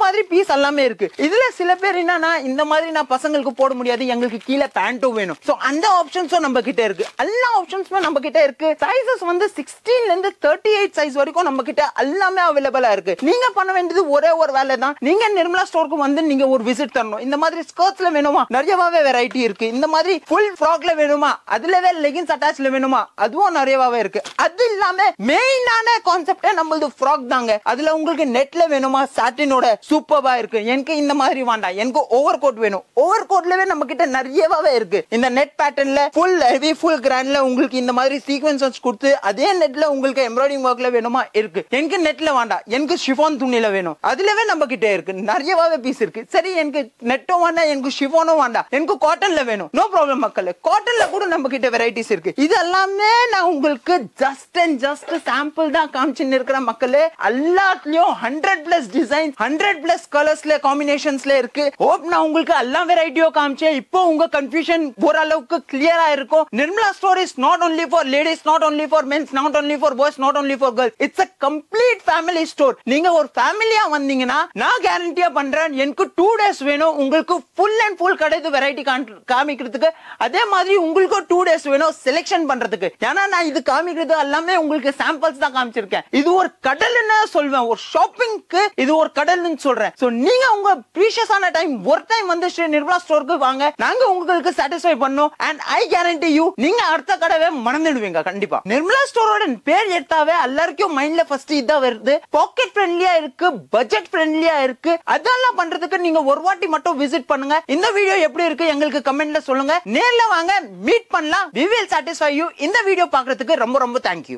மாதிரி பீஸ் எல்லாமே இருக்கு. இதுல சில பேர் என்னன்னா இந்த மாதிரி நான் பசங்களுக்கு போட முடியாது, எங்களுக்கு கீழே பேண்ட்டும் வேணும். சோ அந்த ஆப்ஷன்ஸும் நம்ம கிட்ட இருக்கு. எல்லா ஆப்ஷன்ஸுமே நம்ம கிட்ட இருக்கு. சைஸஸ் வந்து 16ல இருந்து 38 சைஸ் வரைக்கும் நம்ம கிட்ட எல்லாமே அவைலபிளா இருக்கு. நீங்க பண்ண வேண்டியது ஒரே ஒரு வேலை தான், நீங்க நிர்மலா ஸ்டோருக்கு வந்து நீங்க ஒரு விசிட் தரணும். இந்த மாதிரி ஸ்கர்ட்ஸ்ல வேணுமா நிறையவே வெரைட்டி இருக்கு. இந்த மாதிரி ஃபுல் ஃப்ராக்ல வேணுமா அதுலவே லெகின்ஸ் அட்டாச்ல வேணுமா அதுவும் நிறையவே இருக்கு. அது இல்லாம மெயினான கான்செப்டே நம்மளது ஃப்ராக் தாங்க. அதுல உங்களுக்கு நெட்ல வேணுமா சாட்டினோட சூப்பரா இருக்கு. எனக்கு இந்த மாதிரி வேண்டாம், எனக்கு ஓவர் கோட் வேணும். ஓவர் கோட்லவே நம்ம கிட்ட நிறையவே இருக்கு. இந்த நெட் பேட்டர்ன்ல ஃபுல் ஹெவி ஃபுல் கிராண்ட்ல உங்களுக்கு இந்த மாதிரி சீக்வென்சஸ் கொடுத்து அதே நெட்ல உங்களுக்கு எம்ப்ராய்டிங் ஒர்க்ல வேணுமா இருக்கு. எனக்கு நெட்ல வேண்டாம், எனக்கு ஷிஃபான் துணியில வேணும். அதுலவே நம்ம கிட்ட இருக்கு நிறையவே பீஸ் இருக்கு. சரி எனக்கு நெட்டும் வேண்டாம், எனக்கு ஷிஃபானும் வேண்டாம், எனக்கு காட்டன்ல வேணும். நோ ப்ராப்ளம் மக்களே, காட்டன்ல கூட நம்ம கிட்ட வெரைட்டிஸ் இருக்கு. இது எல்லாமே நான் உங்களுக்கு ஜஸ்ட் அண்ட் ஜஸ்ட் சாம்பிள் தான் காமிச்சின்னு இருக்கிற மக்களே. எல்லாத்துலயும் 100+ டிசைன் 100+ கலர்ஸ்ல காம்பினேஷன்ஸ்ல இருக்கு. ஹோப் நான் உங்களுக்கு எல்லா வெரைட்டியும் காமிச்சேன். இப்போ உங்க கன்ஃபியூஷன் ஓரளவுக்கு கிளியரா இருக்கும். Nirmala store is not only for ladies, not only for men, not only for boys, not only for girls. It's a complete family store. நீங்க ஒரு ஃபேமிலியா வந்தீங்கன்னா நான் கேரண்டியா பண்றேன், எனக்கு 2 days வேணும் உங்களுக்கு ஃபுல் அண்ட் ஃபுல் கிடையாது வெரைட்டி காமிக்கிறதுக்கு. அதே மாதிரி உங்களுக்கு 2 days வேணும் செலக்ஷன் பண்றதுக்கு. ஏன்னா நான் இது காமிக்கிறது எல்லாமே உங்களுக்கு சாம்பிள்ஸ் தான் காமிச்சிருக்கேன். இது ஒரு கடல்னு சொல்வேன், ஒரு ஷாப்பிங்க்கு இது ஒரு கடல்னு சொல்றேன். சோ நீங்க உங்க பிரீஷியஸான டைம் ஒரு டைம் வந்து ஸ்ரீ நிர்மலா ஸ்டோருக்கு வாங்க, நாங்க உங்களுக்கு சாட்டிஸ்ஃபை பண்ணோம். அண்ட் ஐ கேரண்டி யூ நீங்க அடுத்த கடவை மறந்துடுவீங்க கண்டிப்பா. நிர்மலா ஸ்டோரோட பேர் எடுத்தாவே எல்லாருக்கும் மைண்ட்ல ஃபர்ஸ்ட் இதான் வருது. பாக்கெட் ஃப்ரெண்ட்லியா இருக்கு, பட்ஜெட் ஃப்ரெண்ட்லியா இருக்கு. அதெல்லாம் பண்றதுக்கு நீங்க ஒரு வாட்டி மட்டும் விசிட் பண்ணுங்க. இந்த வீடியோ எப்படி இருக்கு எங்களுக்கு கமெண்ட்ல சொல்லுங்க. நேர்ல வாங்க, மீட் பண்ணலாம். we will satisfy you. இந்த வீடியோ பார்க்கிறதுக்கு ரொம்ப ரொம்ப தேங்க்யூ.